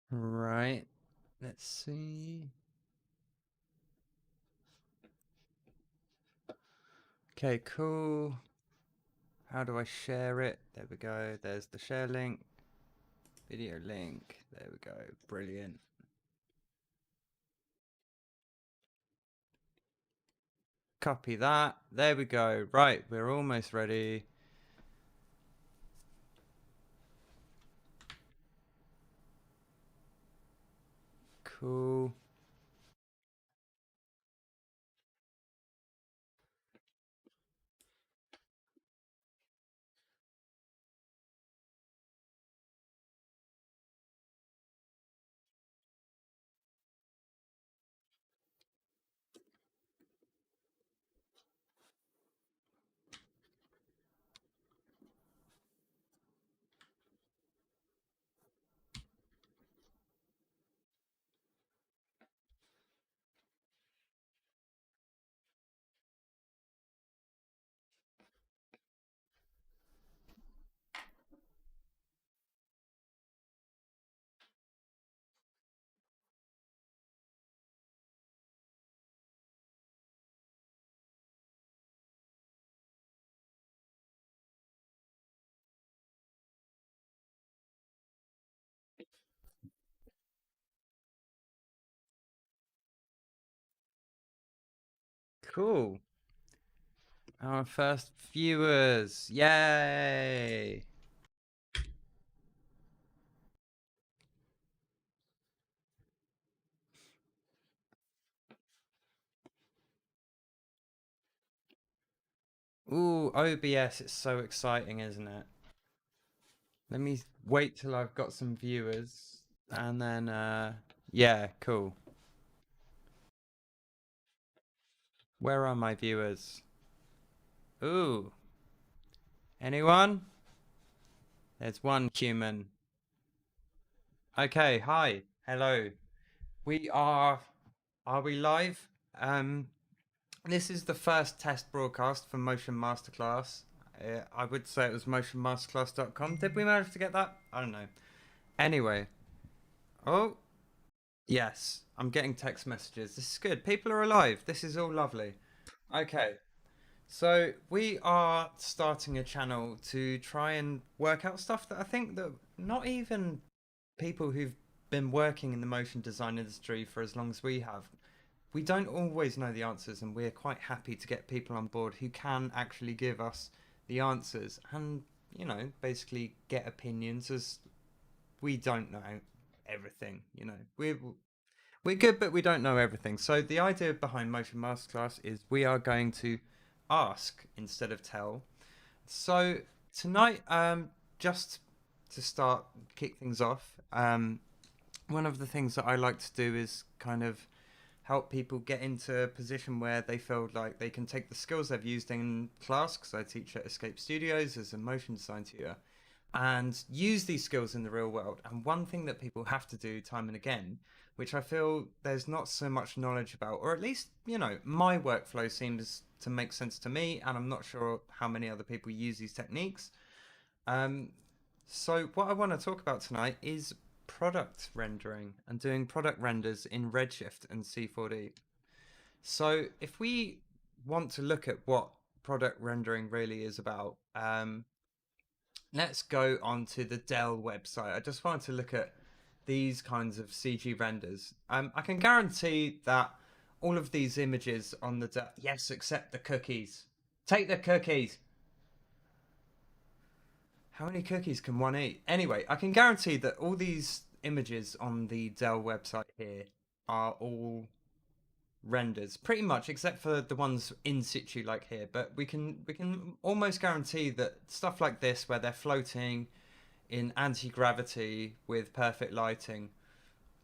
Right. Let's see. Okay, cool. How do I share it? There we go. There's the share link. Video link. There we go. Brilliant. Copy that. There we go. Right, we're almost ready. Cool. Cool. Our first viewers. Yay. Ooh, OBS. It's so exciting, isn't it? Let me wait till I've got some viewers. And then, yeah, cool. Where are my viewers? Ooh. Anyone? There's one human. Okay, hi. Hello. We are we live? This is the first test broadcast for Motion Masterclass. I would say it was motionmasterclass.com. Did we manage to get that? I don't know. Anyway. Oh, yes. I'm getting text messages. This is good. People are alive. This is all lovely. Okay. So we are starting a channel to try and work out stuff that I think that not even people who've been working in the motion design industry for as long as we have, we don't always know the answers, and we're quite happy to get people on board who can actually give us the answers and, basically get opinions, as we don't know everything. We're good, but we don't know everything. So the idea behind Motion Masterclass is we are going to ask instead of tell. So tonight, just to start, kick things off, one of the things that I like to do is kind of help people get into a position where they feel like they can take the skills they've used in class, because I teach at Escape Studios as a motion design tutor, and use these skills in the real world. And one thing that people have to do time and again, which I feel there's not so much knowledge about, or at least, my workflow seems to make sense to me, and I'm not sure how many other people use these techniques. Um, so, what I want to talk about tonight is product rendering and doing product renders in Redshift and C4D. So, if we want to look at what product rendering really is about, let's go onto the Dell website. I just wanted to look at these kinds of CG renders. I can guarantee that all of these images on the yes, accept the cookies. Take the cookies. How many cookies can one eat? Anyway, I can guarantee that all these images on the Dell website here are all renders, pretty much, except for the ones in situ like here. But we can almost guarantee that stuff like this, where they're floating in anti-gravity with perfect lighting,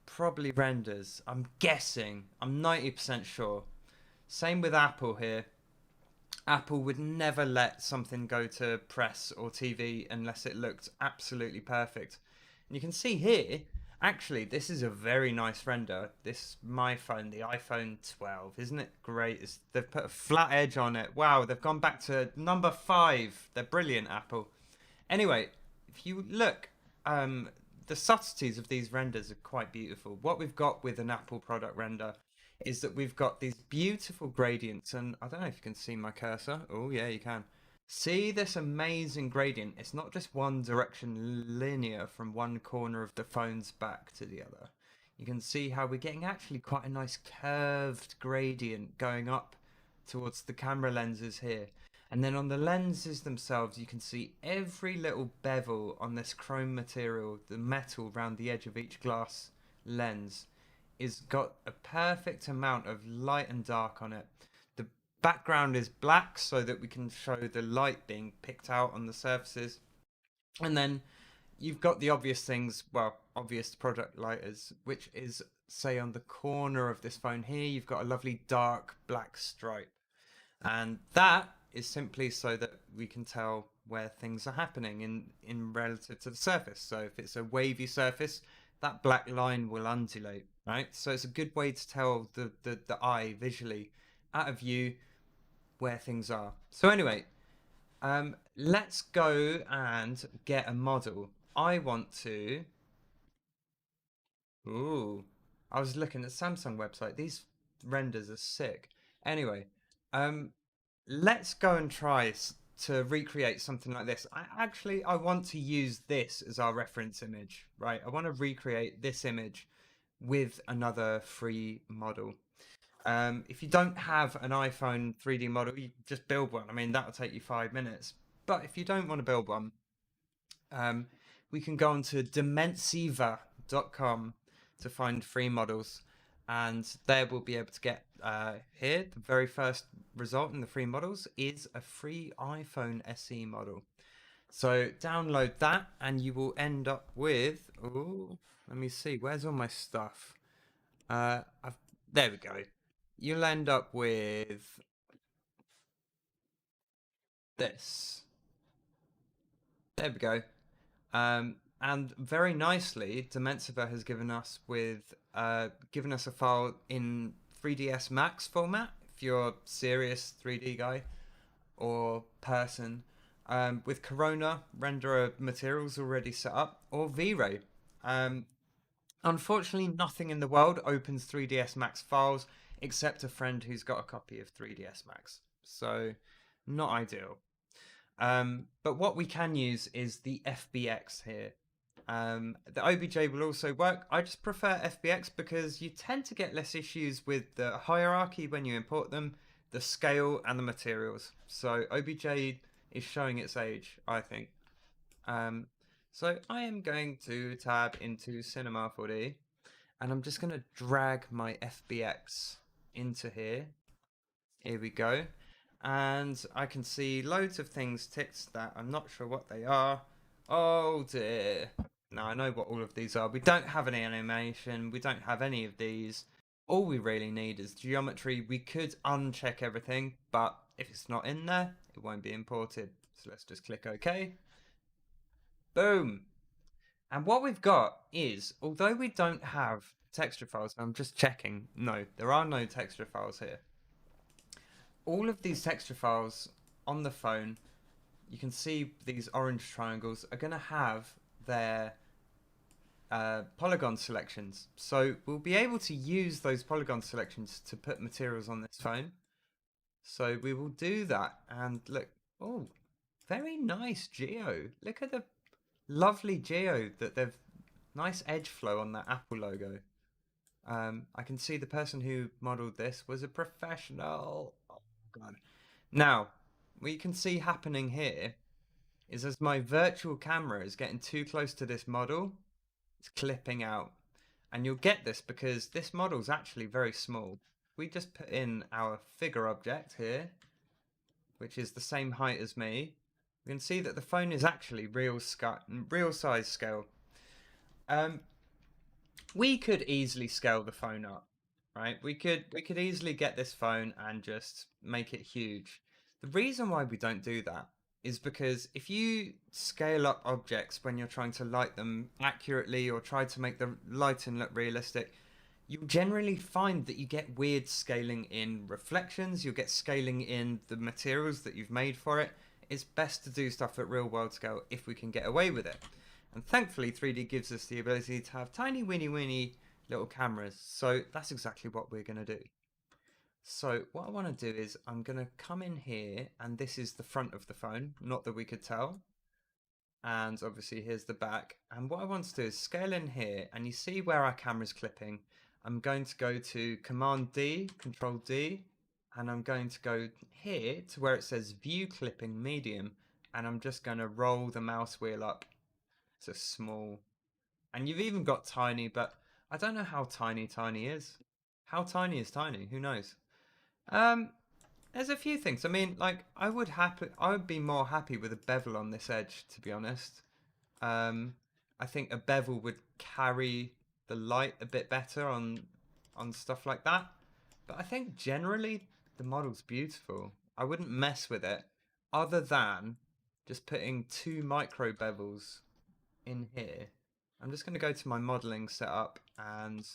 probably renders. I'm guessing. I'm 90% sure. Same with Apple here. Apple would never let something go to press or TV unless it looked absolutely perfect. And you can see here, actually, this is a very nice render. This my phone, the iPhone 12, isn't it great? They've put a flat edge on it. Wow, they've gone back to number 5. They're brilliant, Apple. Anyway, if you look, the subtleties of these renders are quite beautiful. What we've got with an Apple product render is that we've got these beautiful gradients, and I don't know if you can see my cursor. Oh yeah, you can. See this amazing gradient. It's not just one direction linear from one corner of the phone's back to the other. You can see how we're getting actually quite a nice curved gradient going up towards the camera lenses here. And then on the lenses themselves, you can see every little bevel on this chrome material, the metal around the edge of each glass lens, is got a perfect amount of light and dark on it. The background is black so that we can show the light being picked out on the surfaces. And then you've got the obvious things, well, obvious product lighters, which is, say, on the corner of this phone here, you've got a lovely dark black stripe. And that is simply so that we can tell where things are happening in relative to the surface. So if it's a wavy surface, that black line will undulate, right? So it's a good way to tell the eye visually out of view where things are. So anyway, let's go and get a model. I want to... Ooh, I was looking at Samsung website. These renders are sick. Anyway, let's go and try to recreate something like this. I want to use this as our reference image, right? I want to recreate this image with another free model. If you don't have an iPhone 3D model, you just build one. I mean, that'll take you 5 minutes. But if you don't want to build one, we can go on to dimensiva.com to find free models, and there we'll be able to get here the very first result in the free models is a free iPhone SE model. So download that and you will end up with, oh, let me see, where's all my stuff? There we go. You'll end up with this. There we go. And very nicely, Dimensiva has given us a file in 3ds Max format. If you're a serious 3D guy or person, with Corona renderer materials already set up, or V-Ray. Unfortunately, nothing in the world opens 3ds Max files except a friend who's got a copy of 3ds Max. So, not ideal. But what we can use is the FBX here. The OBJ will also work. I just prefer FBX because you tend to get less issues with the hierarchy when you import them, the scale, and the materials. So OBJ is showing its age, I think. So I am going to tab into Cinema 4D, and I'm just going to drag my FBX into here. Here we go. And I can see loads of things ticked that I'm not sure what they are. Oh dear. Now I know what all of these are. We don't have any animation. We don't have any of these. All we really need is geometry. We could uncheck everything, but if it's not in there, it won't be imported. So let's just click OK. Boom. And what we've got is, although we don't have texture files, I'm just checking. No, there are no texture files here. All of these texture files on the phone, you can see these orange triangles are going to have their polygon selections. So we'll be able to use those polygon selections to put materials on this phone. So we will do that. And look, oh, very nice geo. Look at the lovely geo that they've, nice edge flow on that Apple logo. I can see the person who modeled this was a professional. Oh, God. Now, what you can see happening here is as my virtual camera is getting too close to this model, it's clipping out. And you'll get this because this model is actually very small. We just put in our figure object here, which is the same height as me. We can see that the phone is actually real size scale. We could easily scale the phone up, right? We could easily get this phone and just make it huge. The reason why we don't do that is because if you scale up objects when you're trying to light them accurately or try to make the lighting look realistic, you'll generally find that you get weird scaling in reflections, you'll get scaling in the materials that you've made for it. It's best to do stuff at real world scale if we can get away with it. And thankfully, 3D gives us the ability to have tiny, weeny little cameras. So that's exactly what we're going to do. So what I want to do is I'm going to come in here, and this is the front of the phone, not that we could tell. And obviously here's the back. And what I want to do is scale in here, and you see where our camera's clipping. I'm going to go to Command D, Control D, and I'm going to go here to where it says View Clipping Medium, and I'm just going to roll the mouse wheel up to small. And you've even got tiny, but I don't know how tiny is. How tiny is tiny? Who knows? Um, there's a few things. I mean, like I would be more happy with a bevel on this edge, to be honest. Um, I think a bevel would carry the light a bit better on stuff like that. But I think generally the model's beautiful. I wouldn't mess with it, other than just putting two micro bevels in here. I'm just going to go to my modeling setup and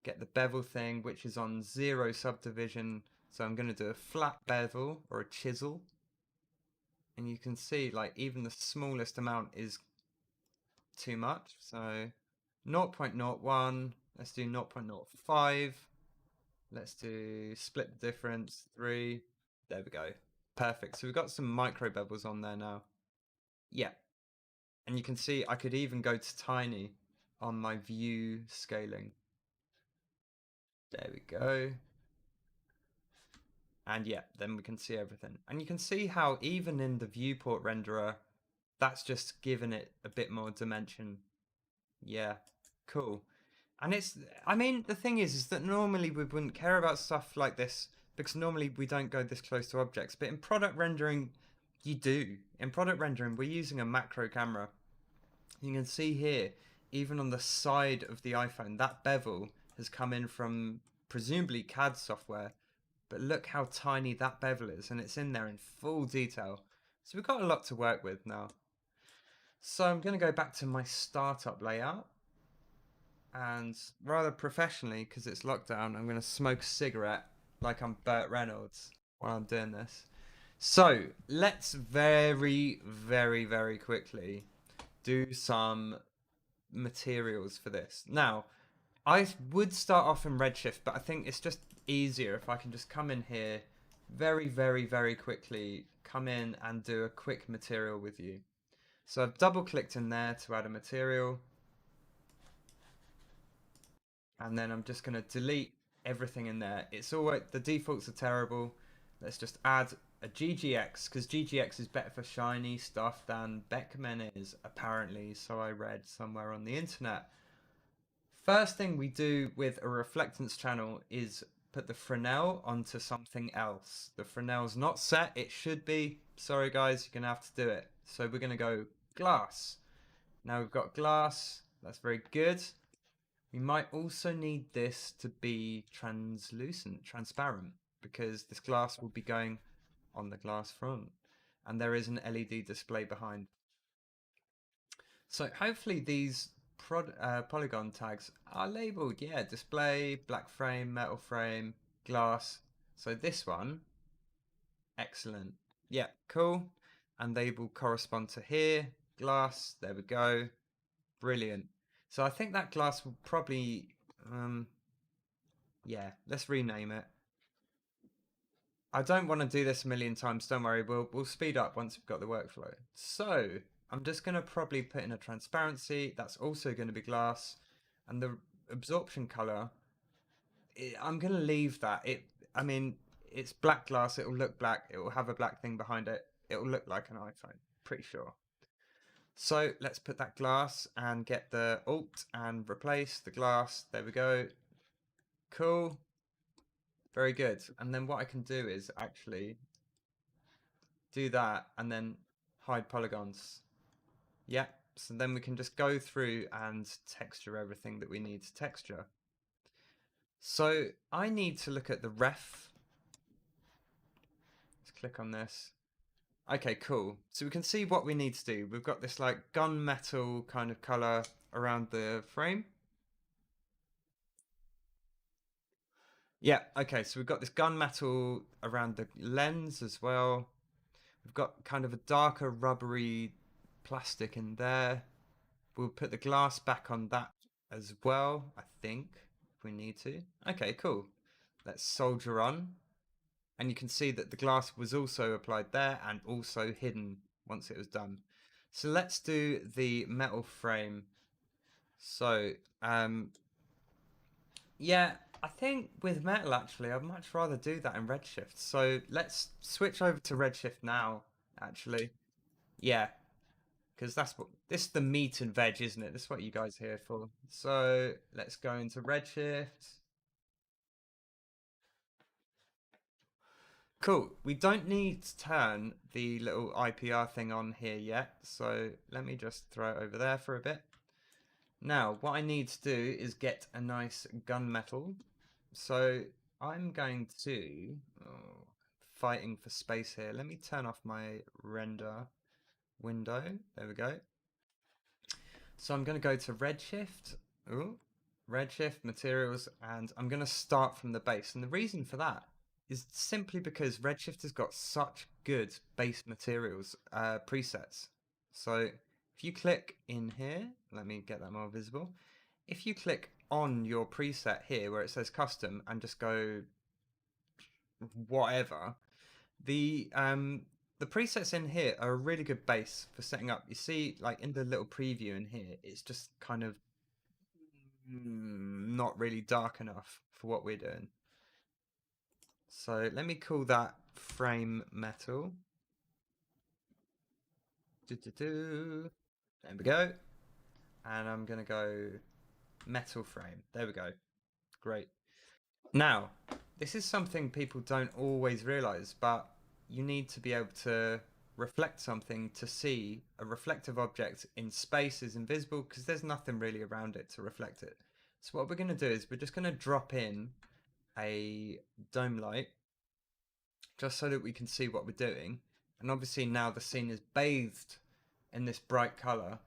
get the bevel thing, which is on 0 subdivision. So I'm going to do a flat bevel or a chisel. And you can see like even the smallest amount is too much. So 0.01, let's do 0.05. Let's do split the difference, 3. There we go. Perfect. So we've got some micro bevels on there now. Yeah. And you can see I could even go to tiny on my view scaling. There we go. And yeah, then we can see everything. And you can see how even in the viewport renderer, that's just given it a bit more dimension. Yeah, cool. And I mean, the thing is that normally we wouldn't care about stuff like this because normally we don't go this close to objects. But in product rendering, you do. In product rendering, we're using a macro camera. You can see here, even on the side of the iPhone, that bevel has come in from presumably CAD software. But look how tiny that bevel is, and it's in there in full detail. So we've got a lot to work with now. So I'm going to go back to my startup layout. And rather professionally, because it's lockdown, I'm going to smoke a cigarette like I'm Burt Reynolds while I'm doing this. So let's very quickly do some materials for this. Now, I would start off in Redshift, but I think it's just easier if I can just come in here very quickly, come in and do a quick material with you. So I've double clicked in there to add a material. And then I'm just going to delete everything in there. It's always, the defaults are terrible. Let's just add a GGX, because GGX is better for shiny stuff than Beckman is, apparently, so I read somewhere on the internet. First thing we do with a reflectance channel is put the Fresnel onto something else. The Fresnel's not set, it should be. Sorry guys, you're going to have to do it. So we're going to go glass. Now we've got glass, that's very good. We might also need this to be translucent, transparent, because this glass will be going on the glass front. And there is an LED display behind. So hopefully these polygon tags are labeled. Yeah, display, black frame, metal frame, glass. So this one, excellent. Yeah, cool. And they will correspond to here, glass. There we go. Brilliant. So I think that glass will probably, yeah, let's rename it. I don't want to do this a million times. Don't worry, we'll speed up once we've got the workflow. So I'm just going to probably put in a transparency. That's also going to be glass, and the absorption color. I'm going to leave that. I mean, it's black glass. It will look black. It will have a black thing behind it. It will look like an iPhone. Pretty sure. So let's put that glass and get the alt and replace the glass. There we go. Cool. Very good. And then what I can do is actually do that and then hide polygons. Yeah. So then we can just go through and texture everything that we need to texture. So I need to look at the ref. Let's click on this. Okay, cool. So we can see what we need to do. We've got this like gunmetal kind of color around the frame. Yeah, okay, so we've got this gunmetal around the lens as well. We've got kind of a darker rubbery plastic in there. we'll put the glass back on that as well, I think, if we need to. Okay, cool. Let's soldier on. And you can see that the glass was also applied there and also hidden once it was done. So let's do the metal frame. So, yeah, I think with metal actually, I'd much rather do that in Redshift. So let's switch over to Redshift now, actually. Yeah, because that's what this is the meat and veg, isn't it? This is what you guys are here for. So let's go into Redshift. Cool. We don't need to turn the little IPR thing on here yet, so let me just throw it over there for a bit. Now, what I need to do is get a nice gunmetal. So I'm going to fighting for space here. Let me turn off my render window. There we go. So I'm going to go to Redshift. Ooh, Redshift, materials, and I'm going to start from the base. And the reason for that is simply because Redshift has got such good base materials presets. So if you click in here, let me get that more visible. If you click on your preset here where it says custom and just go whatever, the presets in here are a really good base for setting up. You see, like in the little preview in here, it's just kind of not really dark enough for what we're doing. So let me call that frame metal. There we go. And I'm going to go metal frame. There we go. Great. Now, this is something people don't always realize, but you need to be able to reflect something to see a reflective object in space is invisible because there's nothing really around it to reflect it. So what we're going to do is we're just going to drop in a dome light just so that we can see what we're doing. And obviously now the scene is bathed in this bright color.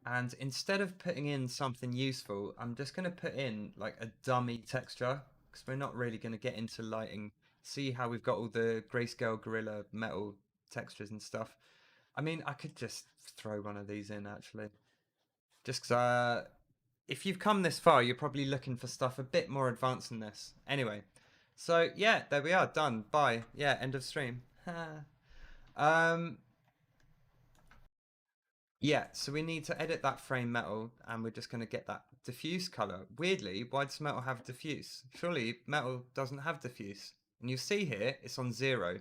And instead of putting in something useful, I'm just going to put in like a dummy texture because we're not really going to get into lighting. See how we've got all the grayscale gorilla metal textures and stuff. I mean, I could just throw one of these in actually. Just because if you've come this far, you're probably looking for stuff a bit more advanced than this. Anyway, so yeah, there we are, done. Bye. Yeah, end of stream. um, yeah, so we need to edit that frame metal, and we're just going to get that diffuse color. Weirdly, why does metal have diffuse? Surely metal doesn't have diffuse. And you see here, it's on 0,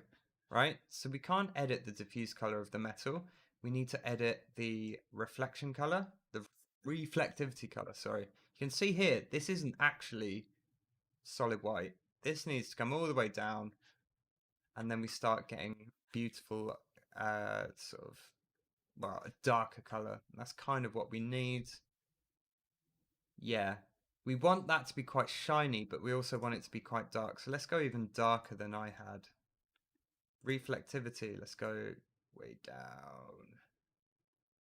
right? So we can't edit the diffuse color of the metal. We need to edit the reflection color, the reflectivity color, sorry. You can see here, this isn't actually solid white. This needs to come all the way down, and then we start getting beautiful sort of, well, a darker color. That's kind of what we need. Yeah, we want that to be quite shiny, but we also want it to be quite dark. So let's go even darker than I had. Reflectivity, let's go way down.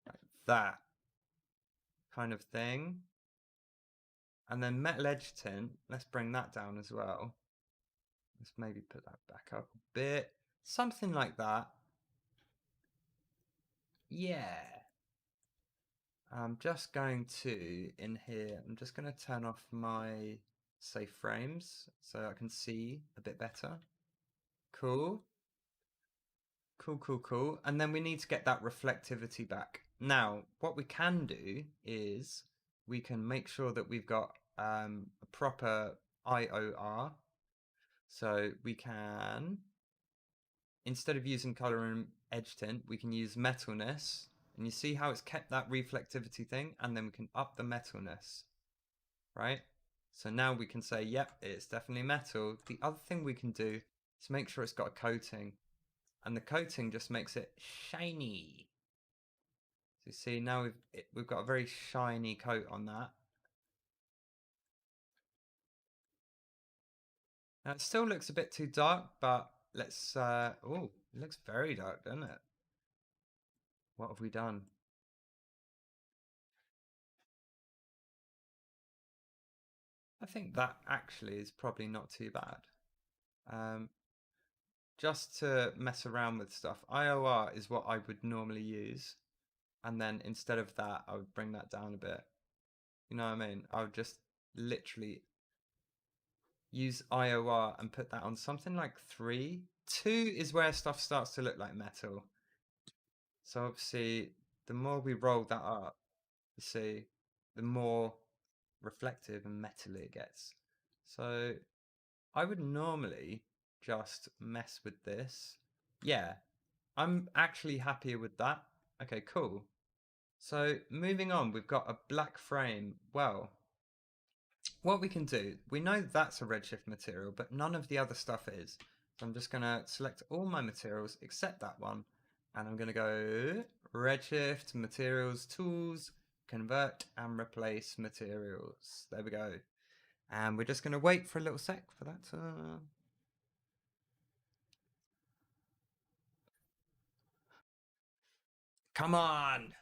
Like that kind of thing. And then metal edge tint, let's bring that down as well. Let's maybe put that back up a bit. Something like that. Yeah. I'm just going to, in here, I'm just going to turn off my safe frames so I can see a bit better. Cool. Cool, cool, cool. And then we need to get that reflectivity back. Now, what we can do is we can make sure that we've got a proper IOR. So we can, instead of using color and edge tint, we can use metalness. And you see how it's kept that reflectivity thing, and then we can up the metalness, right? So now we can say, yep, it's definitely metal. The other thing we can do is make sure it's got a coating, and the coating just makes it shiny. So you see now we've got a very shiny coat on that. Now it still looks a bit too dark, but let's, oh, it looks very dark, doesn't it? What have we done? I think that actually is probably not too bad. Just to mess around with stuff, IOR is what I would normally use. and then instead of that, I would bring that down a bit. You know what I mean? I would just literally use IOR and put that on something like 3. 2 is where stuff starts to look like metal. So obviously, the more we roll that up, you see, the more reflective and metally it gets. So I would normally just mess with this. Yeah, I'm actually happier with that. Okay, cool. So moving on, we've got a black frame. Well, what we can do, we know that's a Redshift material, but none of the other stuff is. So I'm just going to select all my materials except that one. And I'm going to go Redshift, Materials, Tools, Convert and Replace Materials. There we go. And we're just going to wait for a little sec for that to... Come on!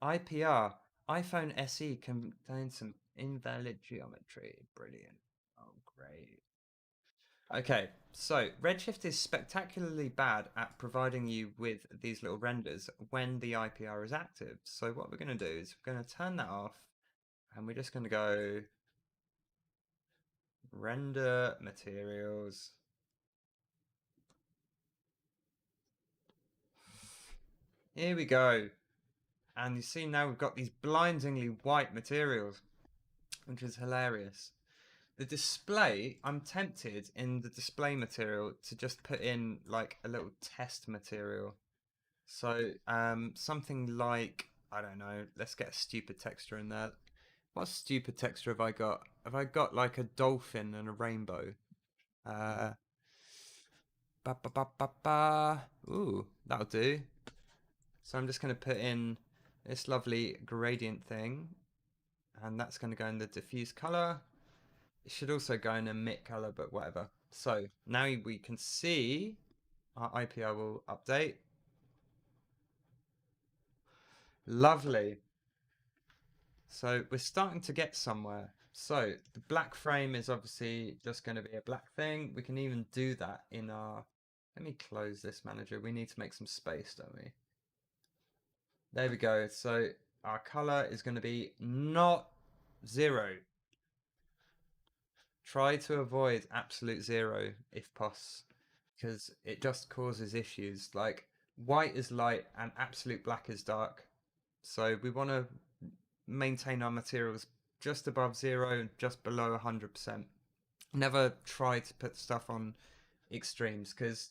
IPR. iPhone SE contains some invalid geometry. Brilliant. Oh, great. Okay, so Redshift is spectacularly bad at providing you with these little renders when the IPR is active. So what we're going to do is we're going to turn that off and we're just going to go render materials. Here we go. And you see now we've got these blindingly white materials, which is hilarious. The display, I'm tempted in the display material to just put in like a little test material. So something like, I don't know, let's get a stupid texture in there. What stupid texture have I got? Have I got like a dolphin and a rainbow? Uh, ba ba ba ba ba. Ooh, that'll do. So I'm just going to put in this lovely gradient thing, and that's going to go in the diffuse color. It should also go in a mid color, but whatever. So now we can see our IPR will update. Lovely. So we're starting to get somewhere. So the black frame is obviously just going to be a black thing. We can even do that in our... Let me close this manager. We need to make some space, don't we? There we go. So our color is going to be not 0. Try to avoid absolute 0 if possible, because it just causes issues. Like white is light and absolute black is dark. So we want to maintain our materials just above 0 and just below 100%. Never try to put stuff on extremes, because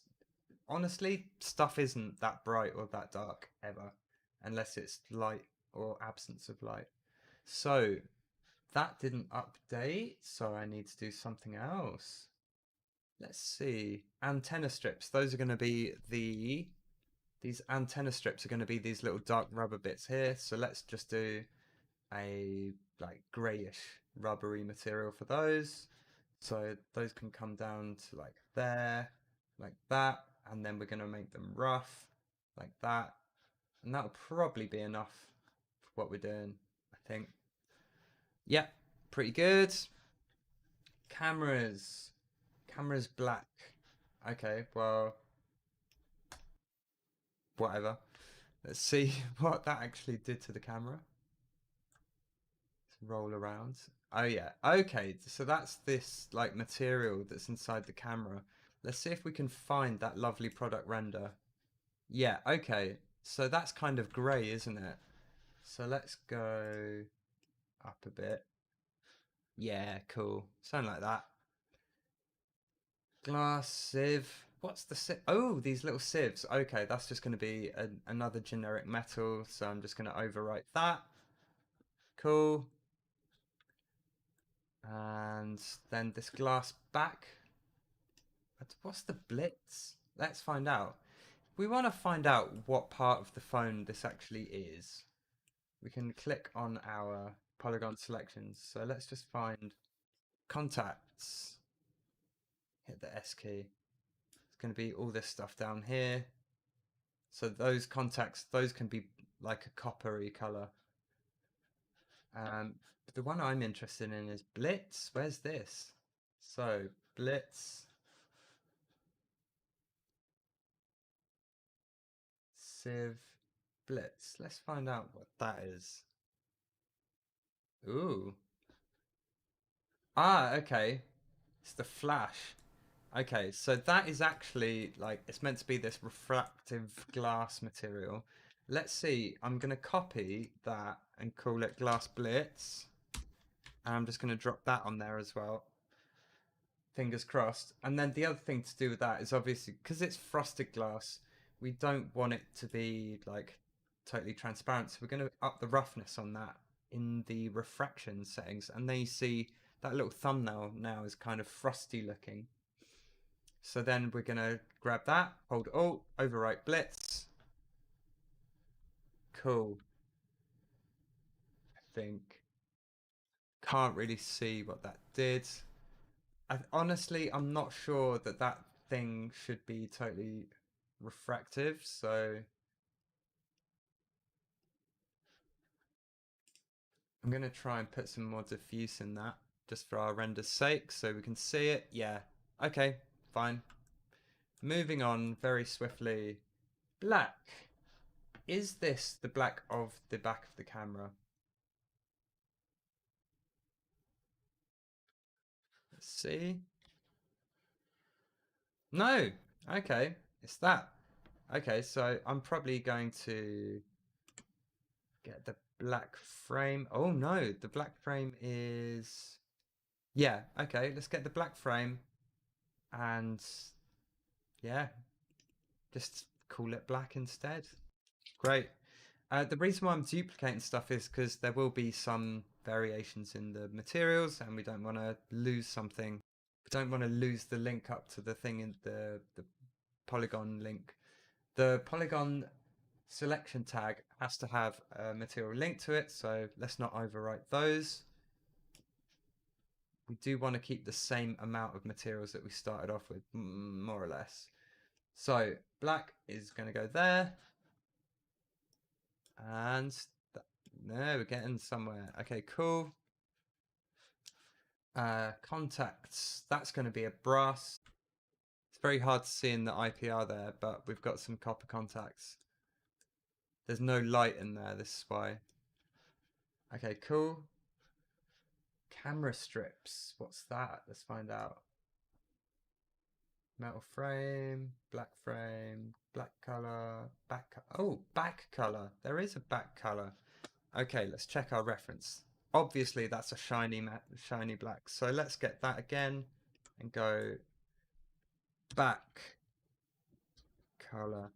honestly, stuff isn't that bright or that dark ever, unless it's light or absence of light. So that didn't update, so I need to do something else. Let's see. Antenna strips. Those are going to be these antenna strips are going to be these little dark rubber bits here. So let's just do a like grayish rubbery material for those. So those can come down to like there, like that, and then we're going to make them rough like that. And that'll probably be enough for what we're doing, I think. Yep, pretty good. Cameras. Cameras black. Okay, well, whatever. Let's see what that actually did to the camera. Let's roll around. Oh yeah, okay, so that's this like material that's inside the camera. Let's see if we can find that lovely product render. Yeah, okay, so that's kind of grey, isn't it? So let's go up a bit. Yeah, cool. Something like that. Glass sieve. What's the sieve? Oh, these little sieves. Okay, that's just going to be another generic metal. So I'm just going to overwrite that. Cool. And then this glass back. What's the blitz? Let's find out. We want to find out what part of the phone this actually is. We can click on our polygon selections. So let's just find contacts. Hit the S key. It's going to be all this stuff down here. So those contacts, those can be like a coppery color. But the one I'm interested in is Blitz. Where's this? So Blitz reflective blitz. Let's find out what that is. Ooh. Ah, okay. It's the flash. Okay, so that is actually like it's meant to be this refractive glass material. Let's see. I'm gonna copy that and call it glass blitz. And I'm just gonna drop that on there as well. Fingers crossed. And then the other thing to do with that is obviously because it's frosted glass, we don't want it to be like totally transparent. So we're going to up the roughness on that in the refraction settings. And then you see that little thumbnail now is kind of frosty looking. So then we're going to grab that, hold Alt, overwrite Blitz. Cool. I think. Can't really see what that did. Honestly, I'm not sure that that thing should be totally refractive, so I'm going to try and put some more diffuse in that just for our render's sake so we can see it. Yeah, okay, fine. Moving on very swiftly. Black. Is this the black of the back of the camera? Let's see. No, okay, it's that. Okay, so I'm probably going to get the black frame. Oh no, the black frame is... Yeah, okay, let's get the black frame and yeah, just call it black instead. Great. The reason why I'm duplicating stuff is because there will be some variations in the materials and we don't want to lose something. We don't want to lose the link up to the thing in the polygon link. The polygon selection tag has to have a material link to it, so let's not overwrite those. We do want to keep the same amount of materials that we started off with, more or less. So black is going to go there. And no, we're getting somewhere. Okay, cool. Contacts, that's going to be a brass. It's very hard to see in the IPR there, but we've got some copper contacts. There's no light in there, this is why. Okay, cool. Camera strips, what's that? Let's find out. Metal frame, black color, oh, back color. There is a back color. Okay, let's check our reference. Obviously, that's a shiny black. So let's get that again and go back color.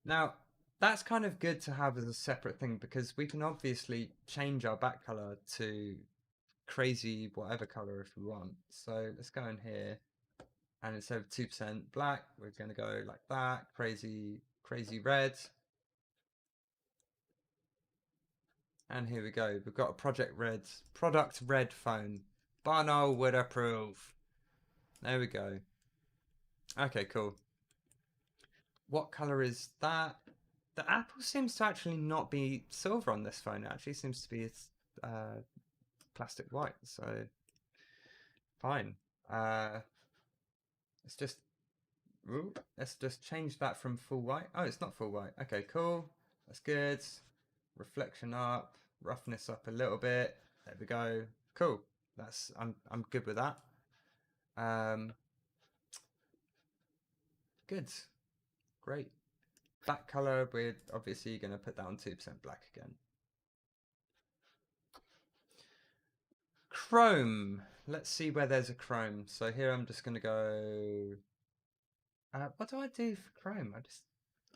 Now, that's kind of good to have as a separate thing because we can obviously change our back color to crazy whatever color if we want. So let's go in here and instead of 2% black, we're going to go like that, crazy red. And here we go. We've got a product red phone. Barnall would approve. There we go. Okay, cool. What color is that? The apple seems to actually not be silver on this phone. It actually seems to be plastic white. So fine. Let's just change that from full white. Oh, it's not full white. Okay, cool. That's good. Reflection up, roughness up a little bit. There we go. Cool. I'm good with that. Good. Great. Back color, we're obviously going to put that on 2% black again. Chrome. Let's see where there's a chrome. So here I'm just going to go... what do I do for chrome?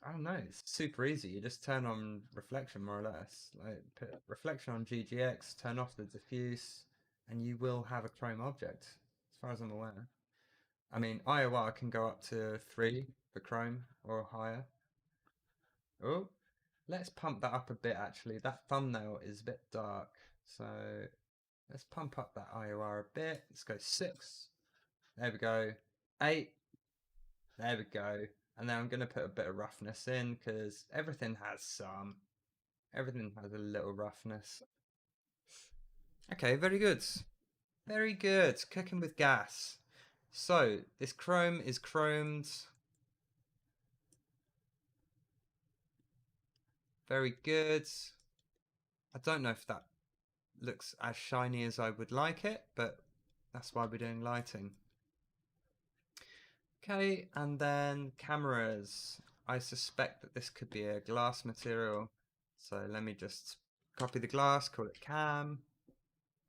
I don't know. It's super easy. You just turn on reflection more or less. Like put reflection on GGX, turn off the diffuse, and you will have a chrome object, as far as I'm aware. I mean, IOR can go up to 3 for chrome or higher. Oh, let's pump that up a bit actually. That thumbnail is a bit dark. So let's pump up that IOR a bit. Let's go 6. There we go. 8. There we go. And then I'm going to put a bit of roughness in because everything has some. Everything has a little roughness. Okay, very good. Very good. Cooking with gas. So this chrome is chromed. Very good. I don't know if that looks as shiny as I would like it, but that's why we're doing lighting. Okay, and then cameras. I suspect that this could be a glass material. So let me just copy the glass, call it cam,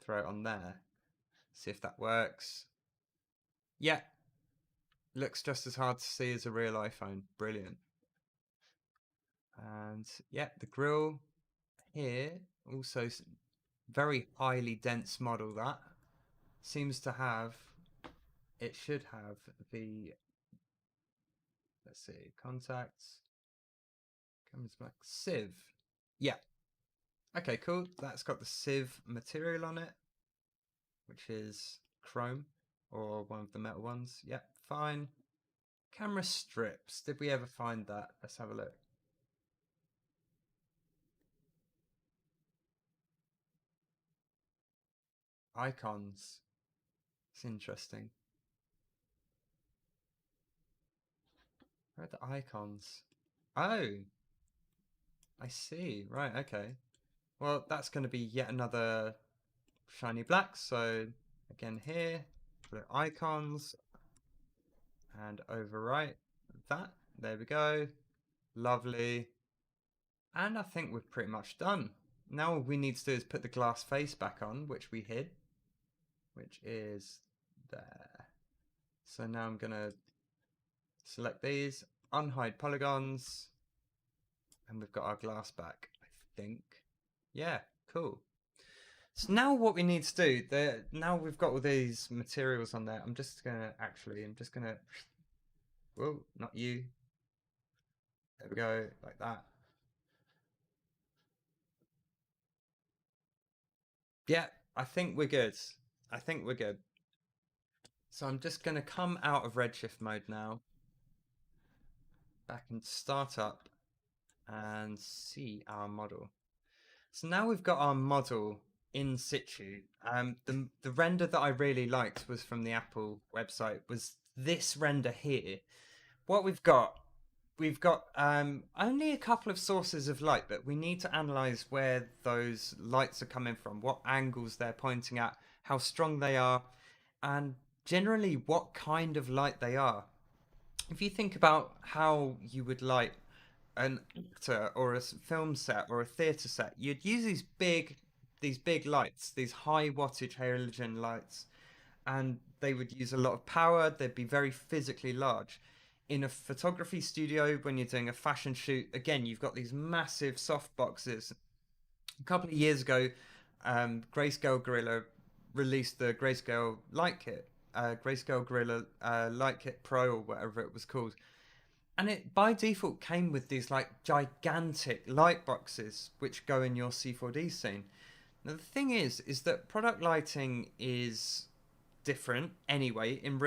throw it on there. See if that works. Yeah, looks just as hard to see as a real iPhone. Brilliant. And yeah, the grill here, also very highly dense model that seems to have, it should have the, let's see, contacts, comes back, sieve. Yeah. Okay, cool. That's got the sieve material on it, which is chrome or one of the metal ones. Yep, fine. Camera strips. Did we ever find that? Let's have a look. Icons. It's interesting. Where are the icons? Oh, I see. Right, okay. Well, that's going to be yet another shiny black. So again here, put icons and overwrite that. There we go. Lovely. And I think we're pretty much done. Now all we need to do is put the glass face back on, which we hid, which is there. So now I'm going to select these, unhide polygons, and we've got our glass back, I think. Yeah, cool. So now what we need to do, now we've got all these materials on there, I'm just going to, whoa, not you. There we go, like that. Yeah, I think we're good. I think we're good. So I'm just going to come out of Redshift mode now, back into startup, and see our model. So now we've got our model in situ. The render that I really liked was from the Apple website, was this render here. What we've got only a couple of sources of light, but we need to analyze where those lights are coming from, what angles they're pointing at, how strong they are, and generally what kind of light they are. If you think about how you would light an actor or a film set or a theatre set, you'd use these big lights, these high wattage halogen lights, and they would use a lot of power. They'd be very physically large. In a photography studio, when you're doing a fashion shoot, again, you've got these massive soft boxes. A couple of years ago, Grayscale Gorilla released the Grayscale Light Kit, Grayscale Gorilla Light Kit Pro or whatever it was called, and it by default came with these like gigantic light boxes which go in your C4D scene. Now the thing is that product lighting is different anyway. In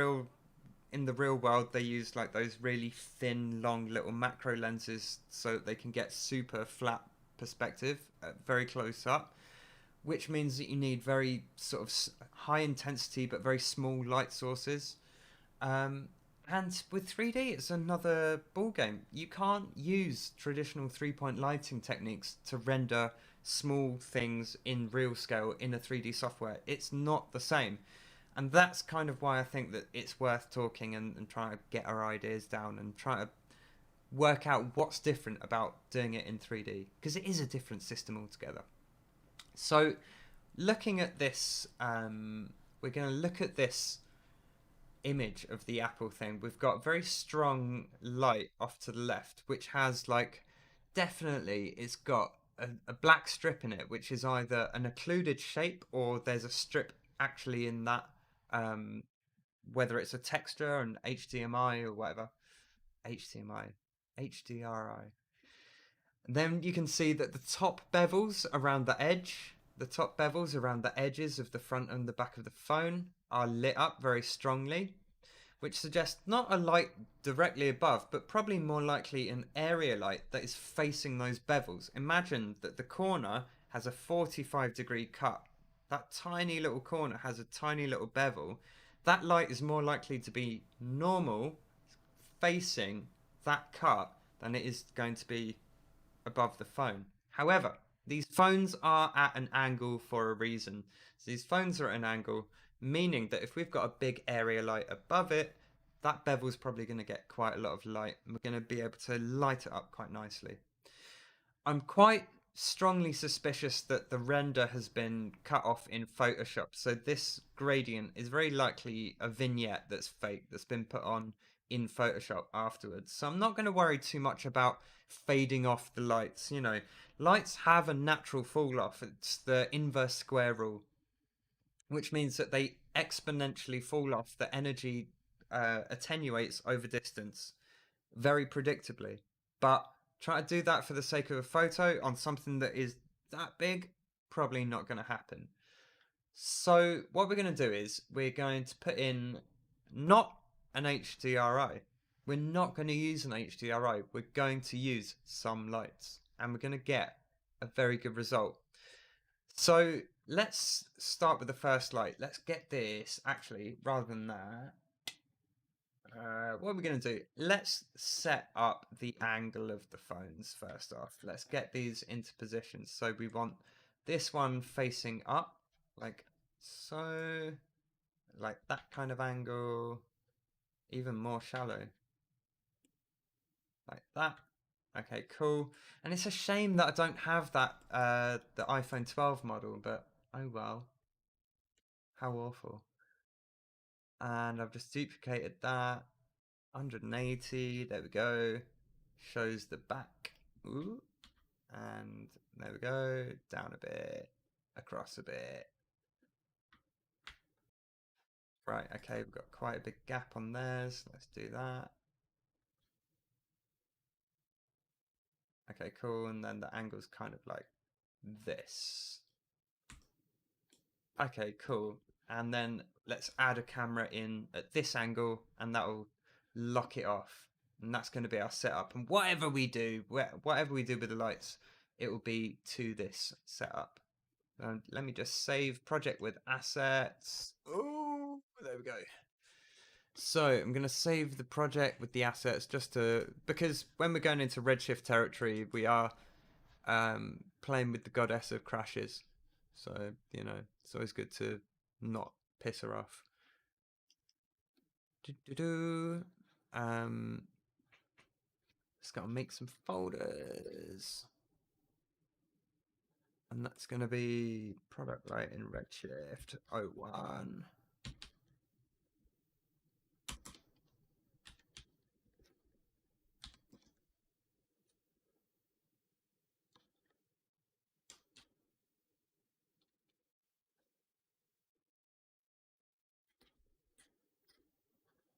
the real world, they use like those really thin, long little macro lenses so that they can get super flat perspective, very close up, which means that you need very sort of high intensity but very small light sources. Um, and with 3D, it's another ball game. You can't use traditional 3-point lighting techniques to render small things in real scale in a 3D software. It's not the same. And that's kind of why I think that it's worth talking and trying to get our ideas down and try to work out what's different about doing it in 3D, because it is a different system altogether. So looking at this, we're going to look at this image of the Apple thing. We've got very strong light off to the left, which has like, definitely it's got a black strip in it, which is either an occluded shape or there's a strip actually in that, whether it's a texture and HDMI or whatever. HDRI. Then you can see that the top bevels around the edges of the front and the back of the phone are lit up very strongly, which suggests not a light directly above, but probably more likely an area light that is facing those bevels. Imagine that the corner has a 45-degree cut. That tiny little corner has a tiny little bevel. That light is more likely to be normal facing that cut than it is going to be above the phone. However, these phones are at an angle for a reason. So these phones are at an angle, meaning that if we've got a big area light above it, that bevel's probably going to get quite a lot of light, and we're going to be able to light it up quite nicely. I'm quite strongly suspicious that the render has been cut off in Photoshop. So this gradient is very likely a vignette that's fake, that's been put on in Photoshop afterwards. So I'm not going to worry too much about fading off the lights. You know, lights have a natural fall off. It's the inverse square rule, which means that they exponentially fall off. The energy attenuates over distance very predictably. But try to do that for the sake of a photo on something that is that big, probably not going to happen. So what we're going to do is we're going to put in not an HDRI. We're not going to use an HDRI. We're going to use some lights, and we're going to get a very good result. So let's start with the first light. Let's get this, actually, rather than that. What are we going to do? Let's set up the angle of the phones first off. Let's get these into positions. So we want this one facing up, like so, like that kind of angle, even more shallow, like that. Okay, cool. And it's a shame that I don't have that, the iPhone 12 model, but oh well. How awful. And I've just duplicated that. 180, there we go. Shows the back. Ooh. And there we go. Down a bit. Across a bit. Right, okay, we've got quite a big gap on theirs. Let's do that. Okay, cool. And then the angle's kind of like this. Okay, cool. And then let's add a camera in at this angle, and that'll lock it off. And that's going to be our setup. And whatever we do with the lights, it will be to this setup. Let me just save project with assets. Oh, there we go. So I'm going to save the project with the assets because when we're going into Redshift territory, we are playing with the goddess of crashes. So, you know, it's always good to not piss her off. Just got to make some folders. And that's going to be product light in Redshift 01.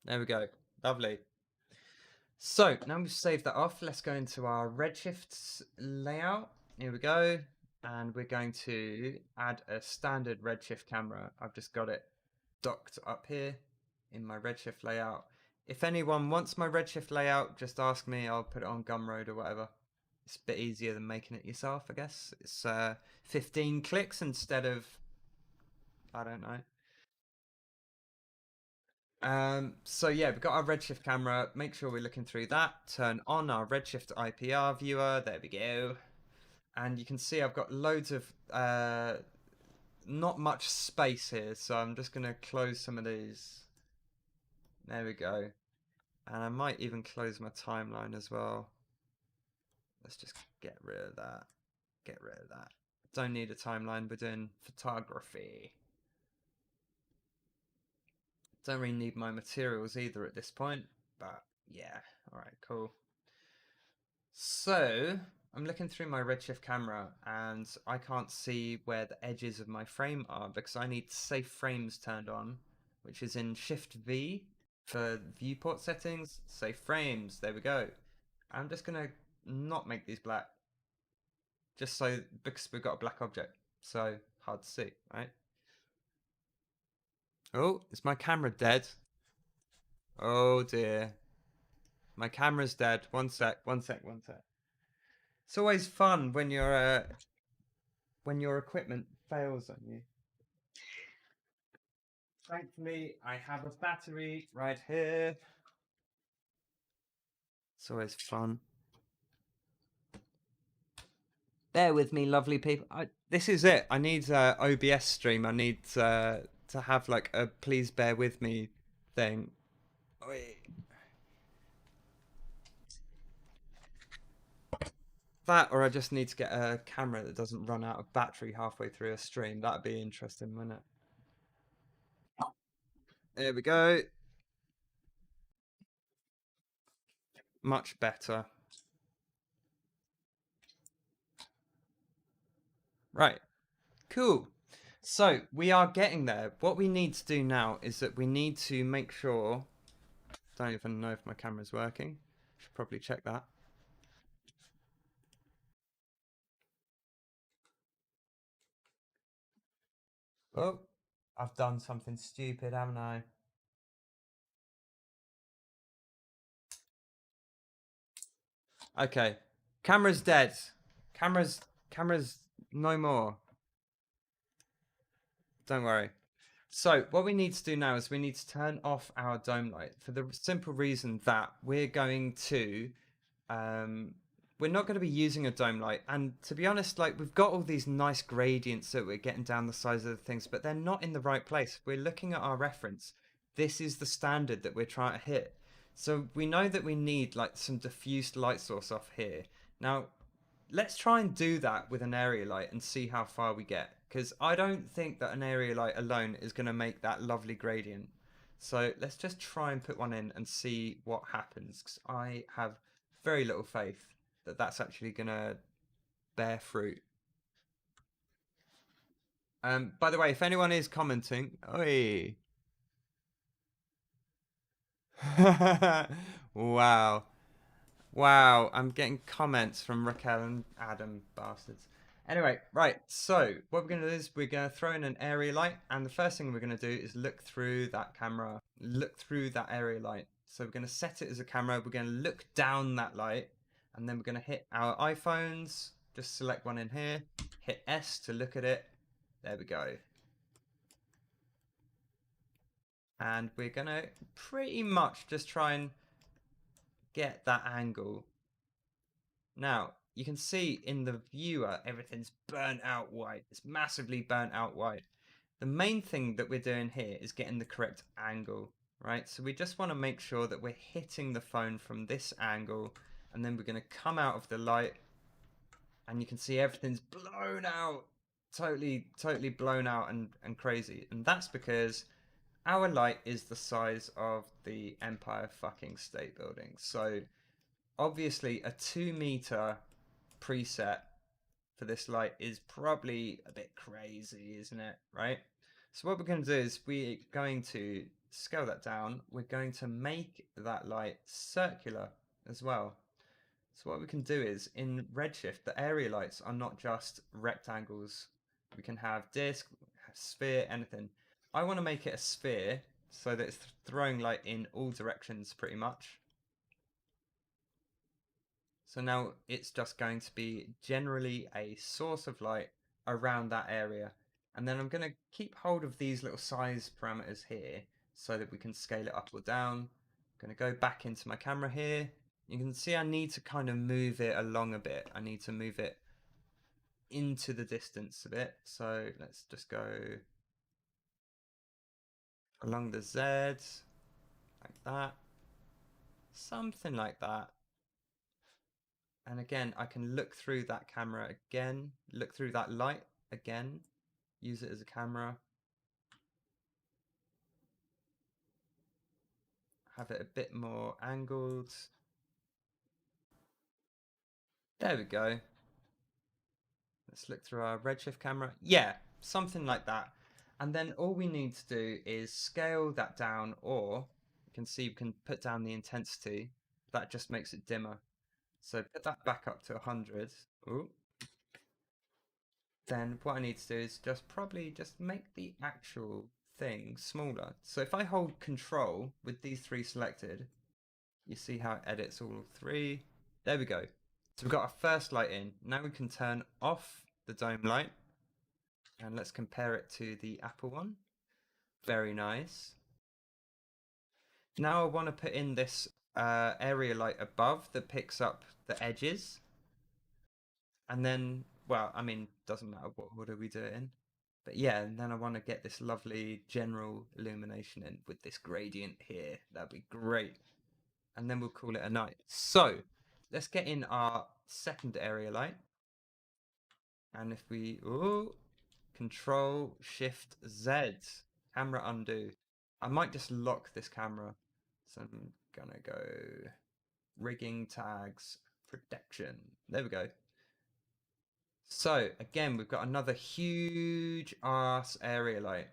There we go. Lovely. So now we've saved that off, let's go into our Redshift layout. Here we go. And we're going to add a standard Redshift camera. I've just got it docked up here in my Redshift layout. If anyone wants my Redshift layout, just ask me. I'll put it on Gumroad or whatever. It's a bit easier than making it yourself, I guess. It's 15 clicks instead of, I don't know. So yeah, we've got our Redshift camera. Make sure we're looking through that. Turn on our Redshift IPR viewer. There we go. And you can see I've got loads of not much space here, so I'm just gonna close some of these. There we go. And I might even close my timeline as well. Let's just get rid of that. Get rid of that. Don't need a timeline, we're doing photography. Don't really need my materials either at this point, but yeah, alright, cool. So, I'm looking through my Redshift camera and I can't see where the edges of my frame are because I need safe frames turned on, which is in Shift V for viewport settings, safe frames, there we go. I'm just gonna not make these black, just so, because we've got a black object, so hard to see, right? Oh, is my camera dead? Oh dear. My camera's dead. One sec. It's always fun when your equipment fails on you. Thankfully, I have a battery right here. It's always fun. Bear with me, lovely people. This is it. I need OBS stream. I need to have like a please bear with me thing. Oi. That, or I just need to get a camera that doesn't run out of battery halfway through a stream. That'd be interesting, wouldn't it? There we go. Much better. Right. Cool. So we are getting there. What we need to do now is that we need to make sure. Don't even know if my camera's working. Should probably check that. Oh, I've done something stupid, haven't I? Okay. Camera's dead. Camera's no more. Don't worry. So what we need to do now is we need to turn off our dome light for the simple reason that um, we're not going to be using a dome light. And to be honest, like we've got all these nice gradients that we're getting down the sides of the things, but they're not in the right place. We're looking at our reference. This is the standard that we're trying to hit. So we know that we need like some diffused light source off here. Now, let's try and do that with an area light and see how far we get. Because I don't think that an area light alone is going to make that lovely gradient. So let's just try and put one in and see what happens. Because I have very little faith that that's actually going to bear fruit. By the way, if anyone is commenting, oi. Wow. Wow, I'm getting comments from Raquel and Adam, bastards. Anyway, right, so what we're going to do is we're going to throw in an area light, and the first thing we're going to do is look through that camera, look through that area light. So we're going to set it as a camera, we're going to look down that light, and then we're going to hit our iPhones, just select one in here, hit S to look at it. There we go. And we're going to pretty much just try and get that angle. Now, you can see in the viewer, everything's burnt out white. It's massively burnt out white. The main thing that we're doing here is getting the correct angle, right? So we just want to make sure that we're hitting the phone from this angle, and then we're going to come out of the light, and you can see everything's blown out, totally blown out and crazy. And that's because our light is the size of the Empire fucking State Building. So obviously a 2 meter preset for this light is probably a bit crazy, isn't it? Right? So what we're going to do is we're going to scale that down. We're going to make that light circular as well. So what we can do is in Redshift, the area lights are not just rectangles. We can have disc, sphere, anything. I want to make it a sphere so that it's throwing light in all directions pretty much. So now it's just going to be generally a source of light around that area. And then I'm going to keep hold of these little size parameters here so that we can scale it up or down. I'm going to go back into my camera here. You can see I need to kind of move it along a bit. I need to move it into the distance a bit. So let's just go along the Z, like that. Something like that. And again, I can look through that camera again, look through that light again, use it as a camera. Have it a bit more angled. There we go. Let's look through our Redshift camera. Yeah, something like that. And then all we need to do is scale that down, or you can see we can put down the intensity. That just makes it dimmer. So put that back up to 100. Ooh. Then what I need to do is just probably just make the actual thing smaller. So if I hold control with these three selected, you see how it edits all three. There we go. So we've got our first light in. Now we can turn off the dome light. And let's compare it to the Apple one. Very nice. Now I want to put in this area light above that picks up the edges. And then well, I mean, doesn't matter what order we do it in. But yeah, and then I want to get this lovely general illumination in with this gradient here. That'd be great. And then we'll call it a night. So let's get in our second area light. And if we, ooh, Control Shift Z, camera undo. I might just lock this camera. So I'm gonna go rigging tags, protection. There we go. So again, we've got another huge ass area light.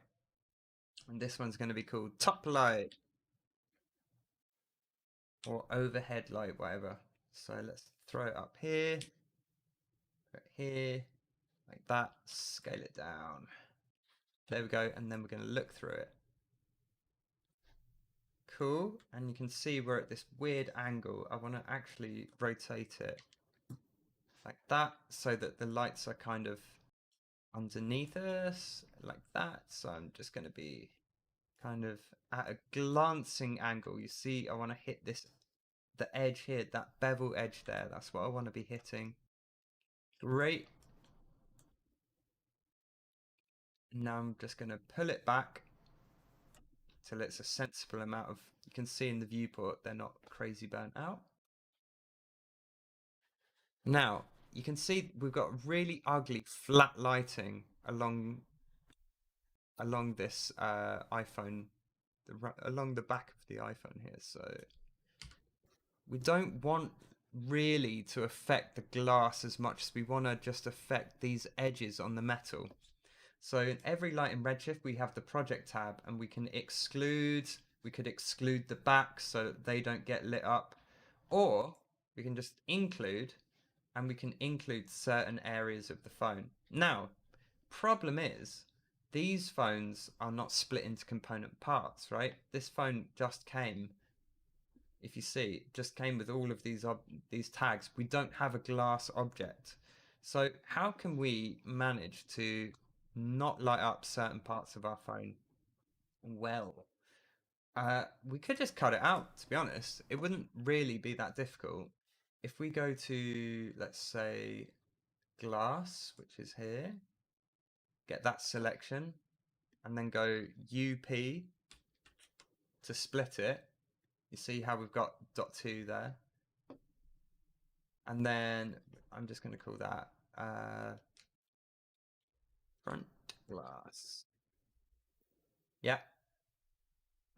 And this one's going to be called top light or overhead light, whatever. So let's throw it up here, put it here, like that, scale it down. There we go. And then we're going to look through it. Cool. And you can see we're at this weird angle. I want to actually rotate it like that so that the lights are kind of underneath us like that. So I'm just going to be kind of at a glancing angle. You see, I want to hit this, the edge here, that bevel edge there. That's what I want to be hitting. Great. Now I'm just going to pull it back till it's a sensible amount of, you can see in the viewport, they're not crazy burnt out. Now, you can see we've got really ugly flat lighting along this iPhone, along the back of the iPhone here. So we don't want really to affect the glass as much as we want to just affect these edges on the metal. So in every light in Redshift, we have the project tab and we could exclude the back so that they don't get lit up, or we can just include, and we can include certain areas of the phone. Now, problem is, these phones are not split into component parts, right? This phone just came, if you see, just came with all of these tags. We don't have a glass object. So how can we manage to not light up certain parts of our phone? Well, we could just cut it out, to be honest. It wouldn't really be that difficult. If we go to, let's say, glass, which is here, get that selection, and then go UP to split it. You see how we've got .2 there? And then I'm just going to call that front glass. Yeah.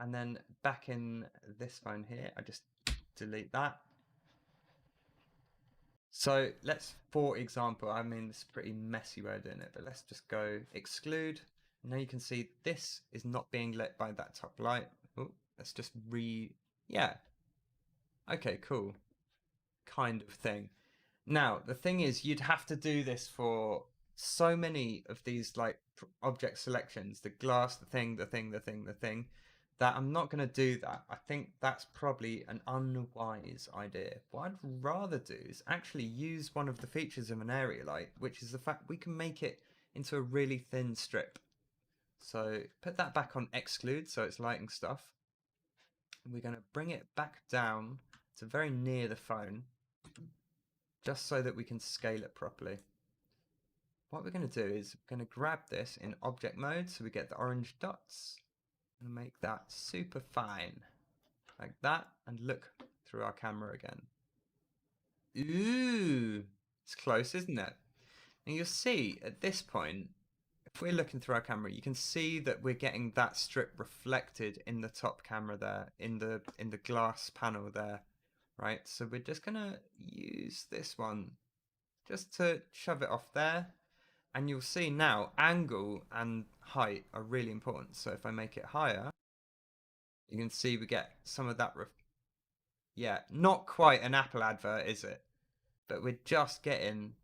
And then back in this phone here, I just delete that. So let's, for example, I mean, it's a pretty messy way of doing it, but let's just go exclude. Now you can see this is not being lit by that top light. Oh, let's just yeah. Okay, cool. Kind of thing. Now, the thing is, you'd have to do this for so many of these like object selections, the glass, the thing, that I'm not going to do that. I think that's probably an unwise idea. What I'd rather do is actually use one of the features of an area light, which is the fact we can make it into a really thin strip. So put that back on exclude, so it's lighting stuff. And we're going to bring it back down to very near the phone, just so that we can scale it properly. What we're going to do is we're going to grab this in object mode so we get the orange dots and make that super fine like that, and look through our camera again. Ooh, it's close, isn't it? And you'll see at this point, if we're looking through our camera, you can see that we're getting that strip reflected in the top camera there, in the glass panel there, right? So we're just gonna use this one just to shove it off there. And you'll see now angle and height are really important. So if I make it higher, you can see we get some of that. Yeah, not quite an Apple advert, is it? But we're just getting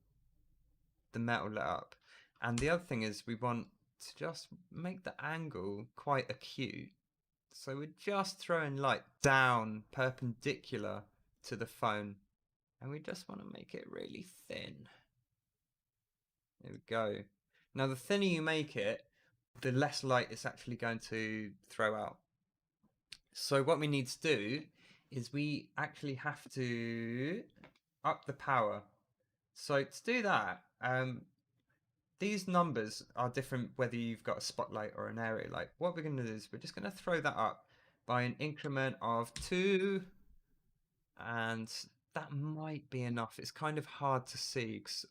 the metal lit up. And the other thing is we want to just make the angle quite acute. So we're just throwing light down perpendicular to the phone. And we just want to make it really thin. There we go. Now, the thinner you make it, the less light it's actually going to throw out. So what we need to do is we actually have to up the power. So to do that, these numbers are different whether you've got a spotlight or an area light. What we're going to do is we're just going to throw that up by an increment of 2, and that might be enough. It's kind of hard to see because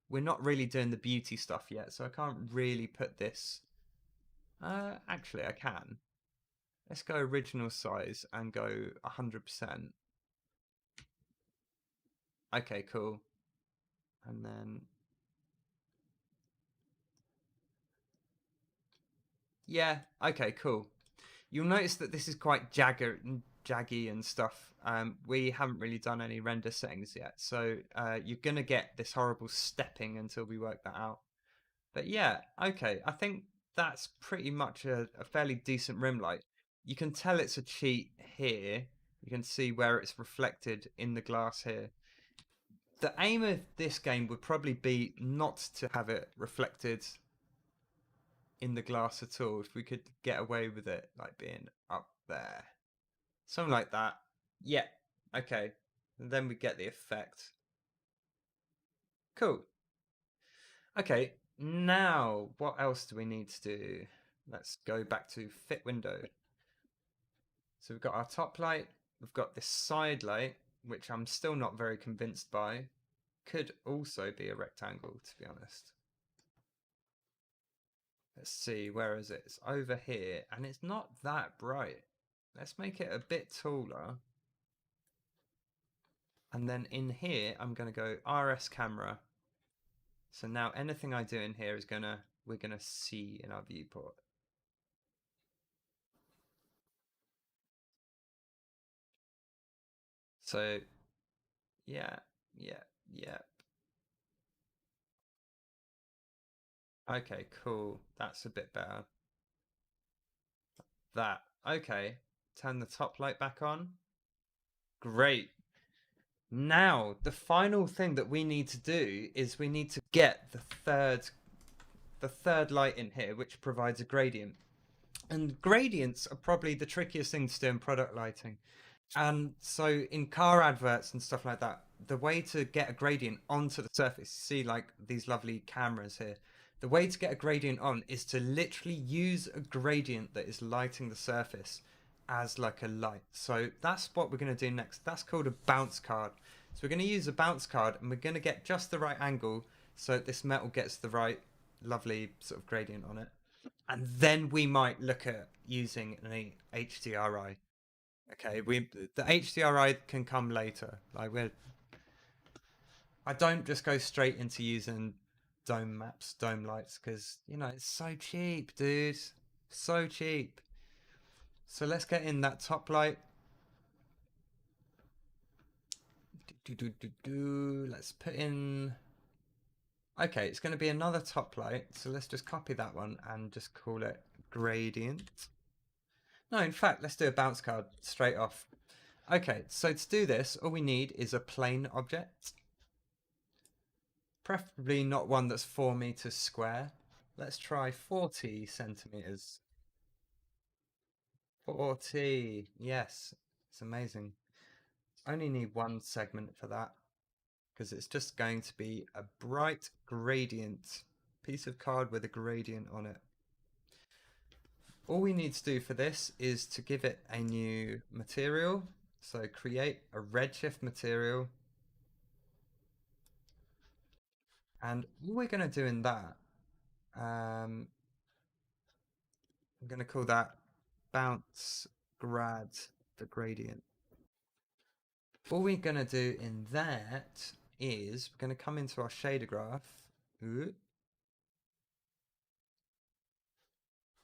we're not really doing the beauty stuff yet, so I can't really put this. Actually, I can. Let's go original size and go 100%. Okay, cool. And then, yeah, okay, cool. You'll notice that this is quite jaggy and stuff. We haven't really done any render settings yet, so you're gonna get this horrible stepping until we work that out. But yeah, okay, I think that's pretty much a fairly decent rim light. You can tell it's a cheat here. You can see where it's reflected in the glass here. The aim of this game would probably be not to have it reflected in the glass at all if we could get away with it like being up there. Something like that. Yeah. Okay. And then we get the effect. Cool. Okay. Now, what else do we need to do? Let's go back to fit window. So we've got our top light. We've got this side light, which I'm still not very convinced by. Could also be a rectangle, to be honest. Let's see, where is it? It's over here, and it's not that bright. Let's make it a bit taller. And then in here, I'm going to go RS camera. So now anything I do in here is we're gonna see in our viewport. So yeah, yeah, yeah. Okay, cool. That's a bit better. That. Okay. Turn the top light back on. Great. Now, the final thing that we need to do is we need to get the third light in here, which provides a gradient. And gradients are probably the trickiest thing to do in product lighting. And so in car adverts and stuff like that, the way to get a gradient onto the surface, see like these lovely cameras here, the way to get a gradient on is to literally use a gradient that is lighting the surface as like a light. So that's what we're going to do next. That's called a bounce card. So we're going to use a bounce card and we're going to get just the right angle so this metal gets the right lovely sort of gradient on it. And then we might look at using an HDRI. Okay, the HDRI can come later. I don't just go straight into using dome maps, dome lights, because it's so cheap, dude. So cheap. So let's get in that top light. Let's put in. Okay, it's going to be another top light. So let's just copy that one and just call it gradient. No, in fact, let's do a bounce card straight off. Okay, so to do this, all we need is a plane object. Preferably not one that's 4 meters square. Let's try 40 centimeters. 40, yes, it's amazing. Only need one segment for that because it's just going to be a bright gradient, piece of card with a gradient on it. All we need to do for this is to give it a new material. So create a Redshift material. And all we're going to do in that, I'm going to call that bounce grad the gradient. All we're going to do in that is we're going to come into our shader graph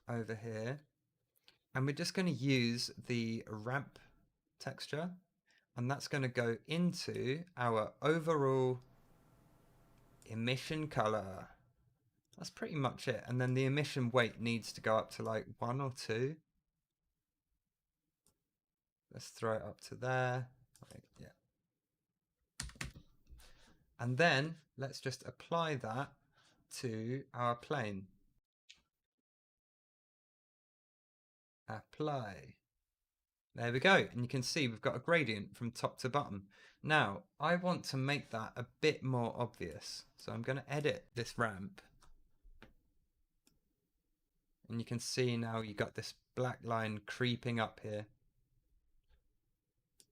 over here, and we're just going to use the ramp texture, and that's going to go into our overall emission color. That's pretty much it. And then the emission weight needs to go up to like 1 or 2. Let's throw it up to there. Right, yeah. And then let's just apply that to our plane. Apply. There we go. And you can see we've got a gradient from top to bottom. Now, I want to make that a bit more obvious. So I'm going to edit this ramp. And you can see now you got this black line creeping up here.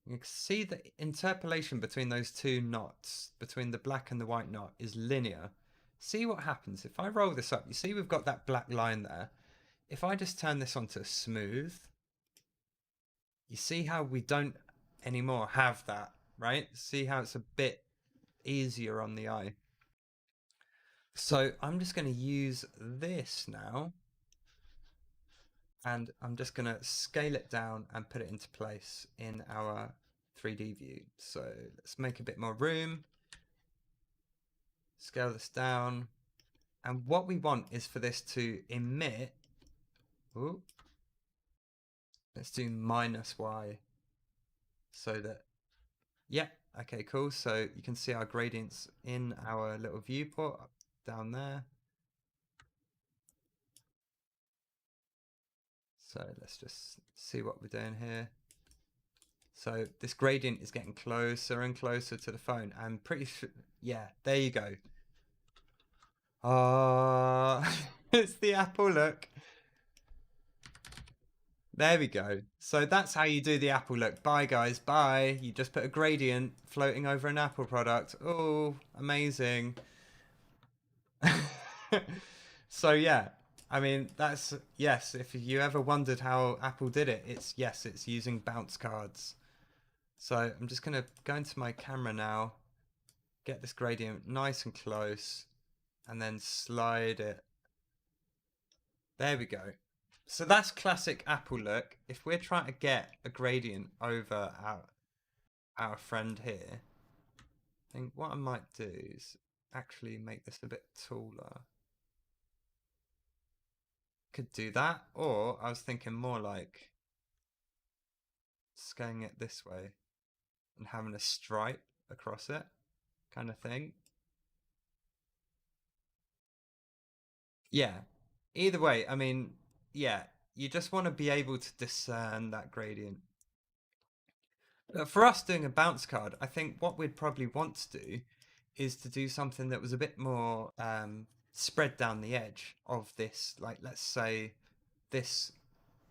You can see the interpolation between those two knots, between the black and the white knot, is linear. See what happens. If I roll this up, you see we've got that black line there. If I just turn this onto smooth, you see how we don't anymore have that, right? See how it's a bit easier on the eye. So I'm just going to use this now, and I'm just going to scale it down and put it into place in our 3D view. So let's make a bit more room, scale this down, and what we want is for this to emit. Ooh, let's do -y, so that, yeah, okay, cool. So you can see our gradients in our little viewport down there. So let's just see what we're doing here. So this gradient is getting closer and closer to the phone. I'm pretty sure, yeah, there you go. It's the Apple look. There we go. So that's how you do the Apple look. Bye, guys. Bye. You just put a gradient floating over an Apple product. Oh, amazing. So yeah, I mean, that's, yes, if you ever wondered how Apple did it, it's using bounce cards. So I'm just gonna go into my camera now, get this gradient nice and close, and then slide it. There we go. So that's classic Apple look. If we're trying to get a gradient over our friend here, I think what I might do is actually make this a bit taller. Could do that, or I was thinking more like scaling it this way and having a stripe across it, kind of thing. Yeah. Either way, I mean, yeah, you just want to be able to discern that gradient. But for us doing a bounce card, I think what we'd probably want to do is to do something that was a bit more spread down the edge of this, like let's say this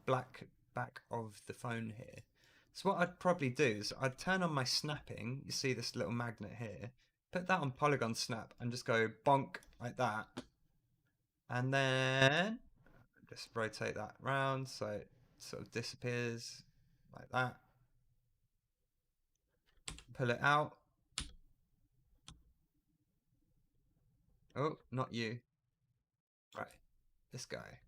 black back of the phone here. So what I'd probably do is I'd turn on my snapping. You see this little magnet here. Put that on polygon snap and just go bonk like that. And then just rotate that round so it sort of disappears like that. Pull it out. Oh, not you. Right, this guy.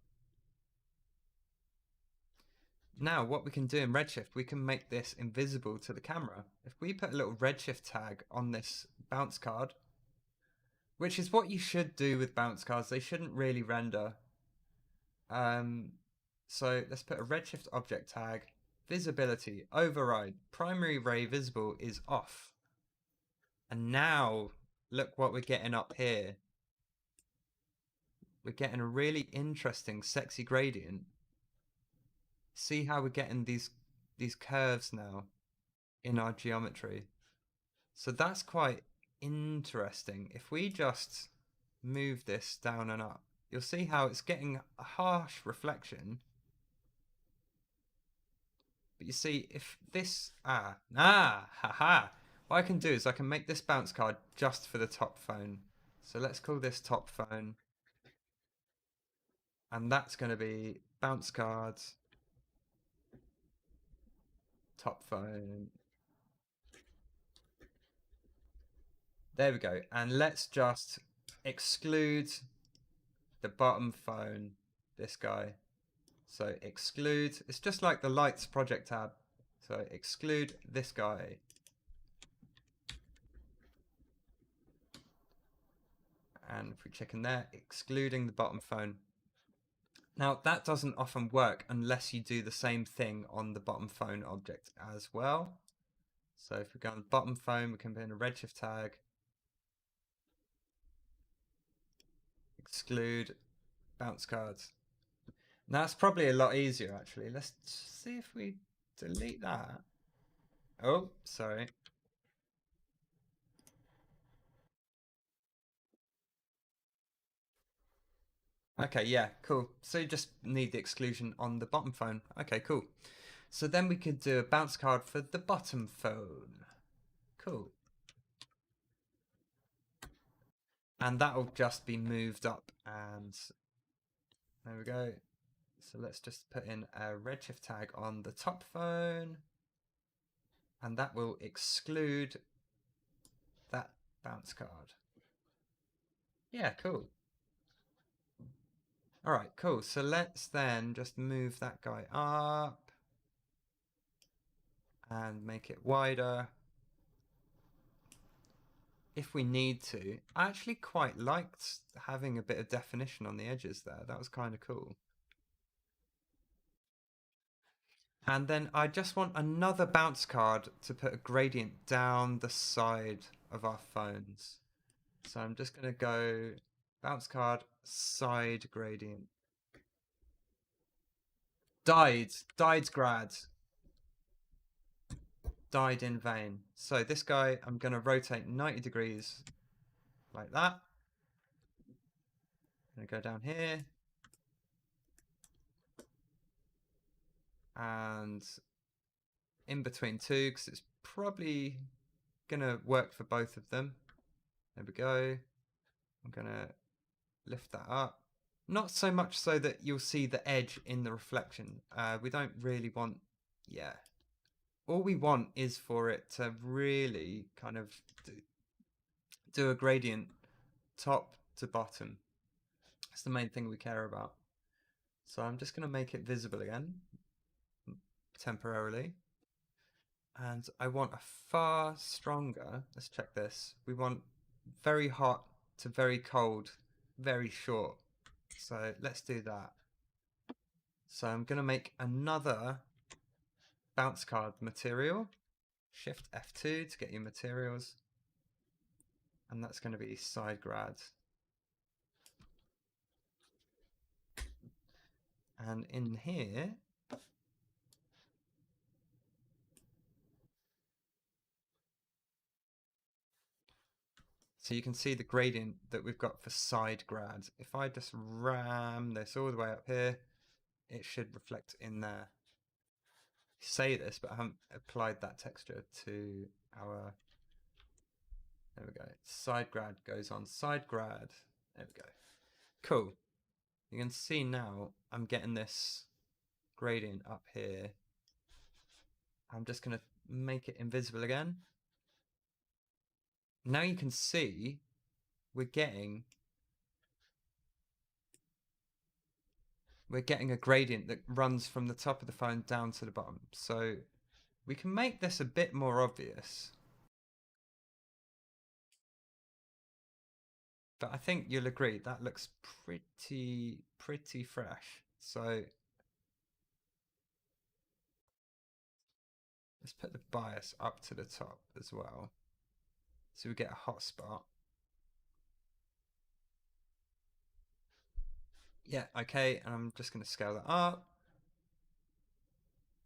Now what we can do in Redshift, we can make this invisible to the camera. If we put a little Redshift tag on this bounce card, which is what you should do with bounce cards, they shouldn't really render. So let's put a Redshift object tag, visibility, override, primary ray visible is off. And now look what we're getting up here. We're getting a really interesting, sexy gradient. See how we're getting these curves now in our geometry. So that's quite interesting. If we just move this down and up, you'll see how it's getting a harsh reflection. But you see, if this, haha. What I can do is I can make this bounce card just for the top phone. So let's call this top phone. And that's going to be bounce cards, top phone. There we go. And let's just exclude the bottom phone, this guy. So exclude, it's just like the lights project tab. So exclude this guy. And if we check in there, excluding the bottom phone. Now that doesn't often work unless you do the same thing on the bottom phone object as well. So if we go on the bottom phone, we can put in a Redshift tag, exclude bounce cards. Now that's probably a lot easier actually. Let's see if we delete that. Oh, sorry. Okay, yeah, cool. So you just need the exclusion on the bottom phone. Okay, cool. So then we could do a bounce card for the bottom phone. Cool. And that'll just be moved up, and there we go. So let's just put in a Redshift tag on the top phone, and that will exclude that bounce card. Yeah, cool. All right, cool. So let's then just move that guy up and make it wider if we need to. I actually quite liked having a bit of definition on the edges there. That was kind of cool. And then I just want another bounce card to put a gradient down the side of our phones. So I'm just going to go bounce card, side gradient. Died grad. Died in vain. So this guy, I'm going to rotate 90 degrees like that. I'm going to go down here. And in between two, because it's probably going to work for both of them. There we go. I'm going to lift that up. Not so much so that you'll see the edge in the reflection. We don't really want, yeah. All we want is for it to really kind of do a gradient top to bottom. That's the main thing we care about. So I'm just going to make it visible again, temporarily. And I want a far stronger, let's check this. We want very hot to very cold, very short. So let's do that. So I'm going to make another bounce card material. Shift F2 to get your materials. And that's going to be side grad. And in here, so you can see the gradient that we've got for side grad. If I just ram this all the way up here, it should reflect in there. Say this, but I haven't applied that texture to our, there we go. Side grad goes on side grad. There we go. Cool. You can see now I'm getting this gradient up here. I'm just going to make it invisible again. Now you can see we're getting a gradient that runs from the top of the phone down to the bottom. So we can make this a bit more obvious. But I think you'll agree that looks pretty fresh. So let's put the bias up to the top as well. So we get a hot spot. Yeah, okay, and I'm just going to scale that up.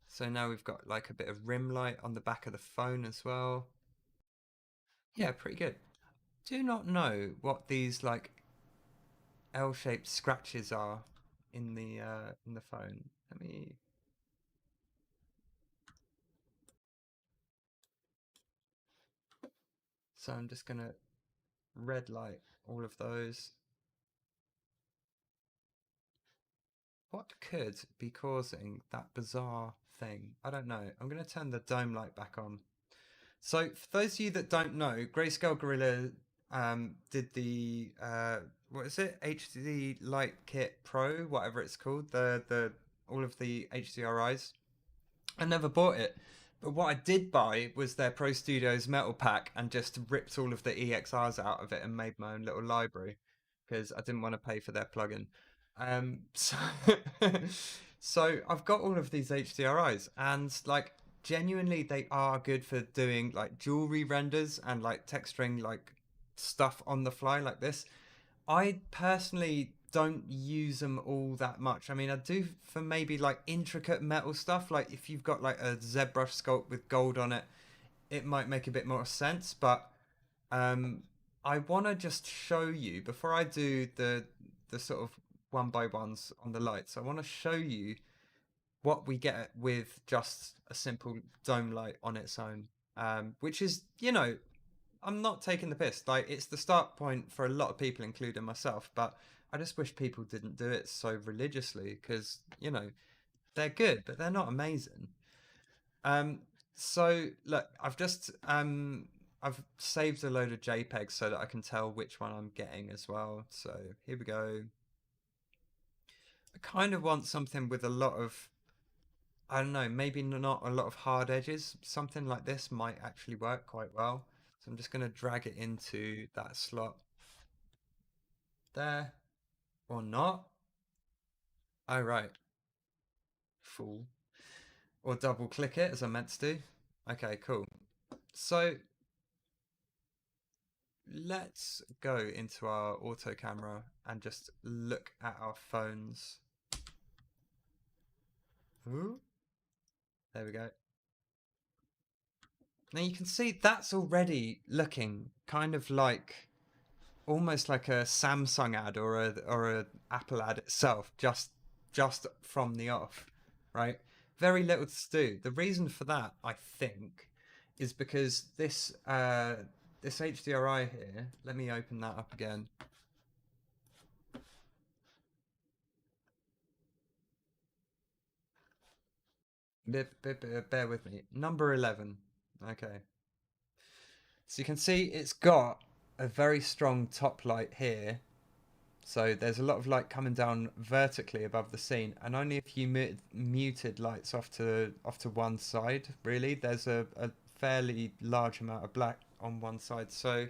So now we've got like a bit of rim light on the back of the phone as well. Yeah, pretty good. Do not know what these like L-shaped scratches are in the phone. Let me. So I'm just gonna red light all of those. What could be causing that bizarre thing? I don't know. I'm gonna turn the dome light back on. So for those of you that don't know, Grayscale Gorilla did the what is it? HD Light Kit Pro, whatever it's called, the all of the HDRIs. I never bought it, but what I did buy was their Pro Studios metal pack and just ripped all of the EXRs out of it and made my own little library because I didn't want to pay for their plugin. So so I've got all of these HDRIs and like genuinely they are good for doing like jewelry renders and like texturing like stuff on the fly like this. I personally don't use them all that much. I mean, I do for maybe like intricate metal stuff, like if you've got like a ZBrush sculpt with gold on it, it might make a bit more sense. But um, I want to just show you before I do the sort of one by ones on the lights. I want to show you what we get with just a simple dome light on its own, which is, I'm not taking the piss. Like, it's the start point for a lot of people, including myself. But I just wish people didn't do it so religiously because, they're good, but they're not amazing. Um, so look, I've saved a load of JPEGs so that I can tell which one I'm getting as well. So here we go. I kind of want something with a lot of, I don't know, maybe not a lot of hard edges. Something like this might actually work quite well. So I'm just going to drag it into that slot there, or not. Oh, right. Fool. Or double click it as I meant to do. Okay, cool. So let's go into our auto camera and just look at our phones. Ooh, there we go. Now you can see that's already looking kind of like almost like a Samsung ad or a Apple ad itself, just from the off, right? Very little to do. The reason for that, I think, is because this HDRI here. Let me open that up again. Bear with me. Number 11. Okay. So you can see it's got a very strong top light here. So there's a lot of light coming down vertically above the scene, and only if you muted lights off to one side, really, there's a fairly large amount of black on one side. So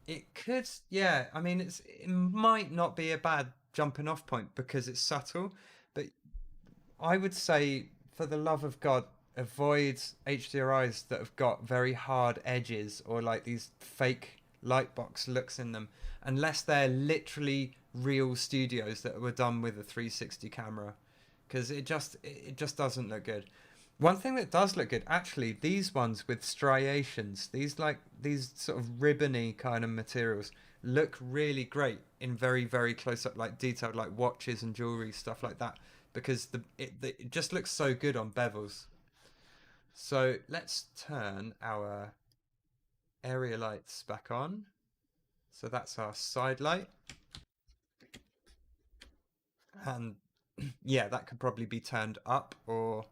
it could, yeah. I mean, it might not be a bad jumping off point because it's subtle, but I would say, for the love of God, avoid HDRIs that have got very hard edges or like these fake lightbox looks in them, unless they're literally real studios that were done with a 360 camera, because it just doesn't look good. One thing that does look good, actually, these ones with striations, these sort of ribbony kind of materials, look really great in very very close up, like detailed, like watches and jewelry stuff like that, because it just looks so good on bevels. So let's turn our area lights back on. So that's our side light, and yeah, that could probably be turned up or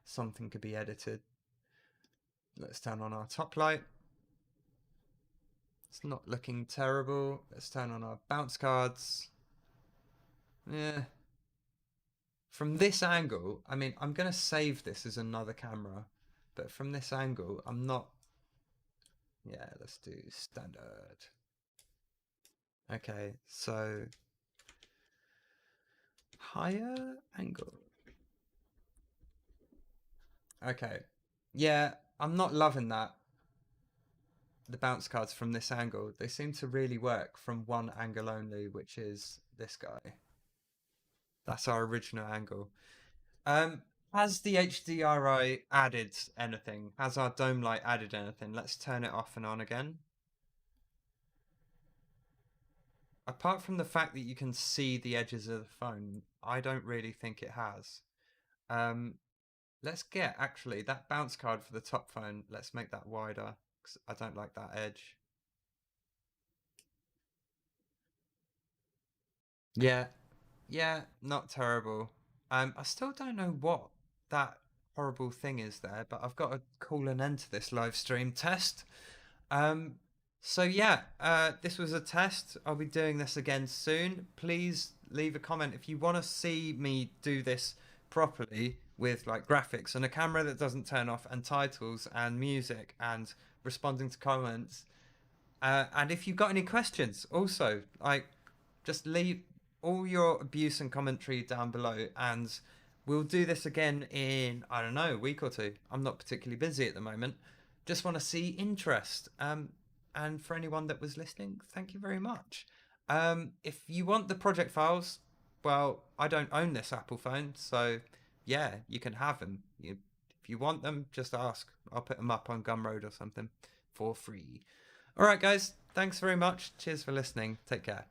something could be edited. Let's turn on our top light. It's not looking terrible. Let's turn on our bounce cards. Yeah. From this angle, I mean, I'm going to save this as another camera, but from this angle, I'm not. Yeah, let's do standard. Okay, so higher angle. Okay. Yeah, I'm not loving that. The bounce cards from this angle. They seem to really work from one angle only, which is this guy. That's our original angle. Has the HDRI added anything? Has our dome light added anything? Let's turn it off and on again. Apart from the fact that you can see the edges of the phone, I don't really think it has. Um, let's get actually that bounce card for the top phone. Let's make that wider because I don't like that edge. Yeah, yeah, not terrible. I still don't know what that horrible thing is there, but I've got to call an end to this live stream test. Um, so yeah, this was a test. I'll be doing this again soon. Please leave a comment if you want to see me do this properly with like graphics and a camera that doesn't turn off and titles and music and responding to comments. And if you've got any questions, also like just leave all your abuse and commentary down below, and we'll do this again in, I don't know, a week or two. I'm not particularly busy at the moment. Just want to see interest. And for anyone that was listening, thank you very much. If you want the project files, well, I don't own this Apple phone, so yeah, you can have them. If you want them, just ask. I'll put them up on Gumroad or something for free. All right, guys. Thanks very much. Cheers for listening. Take care.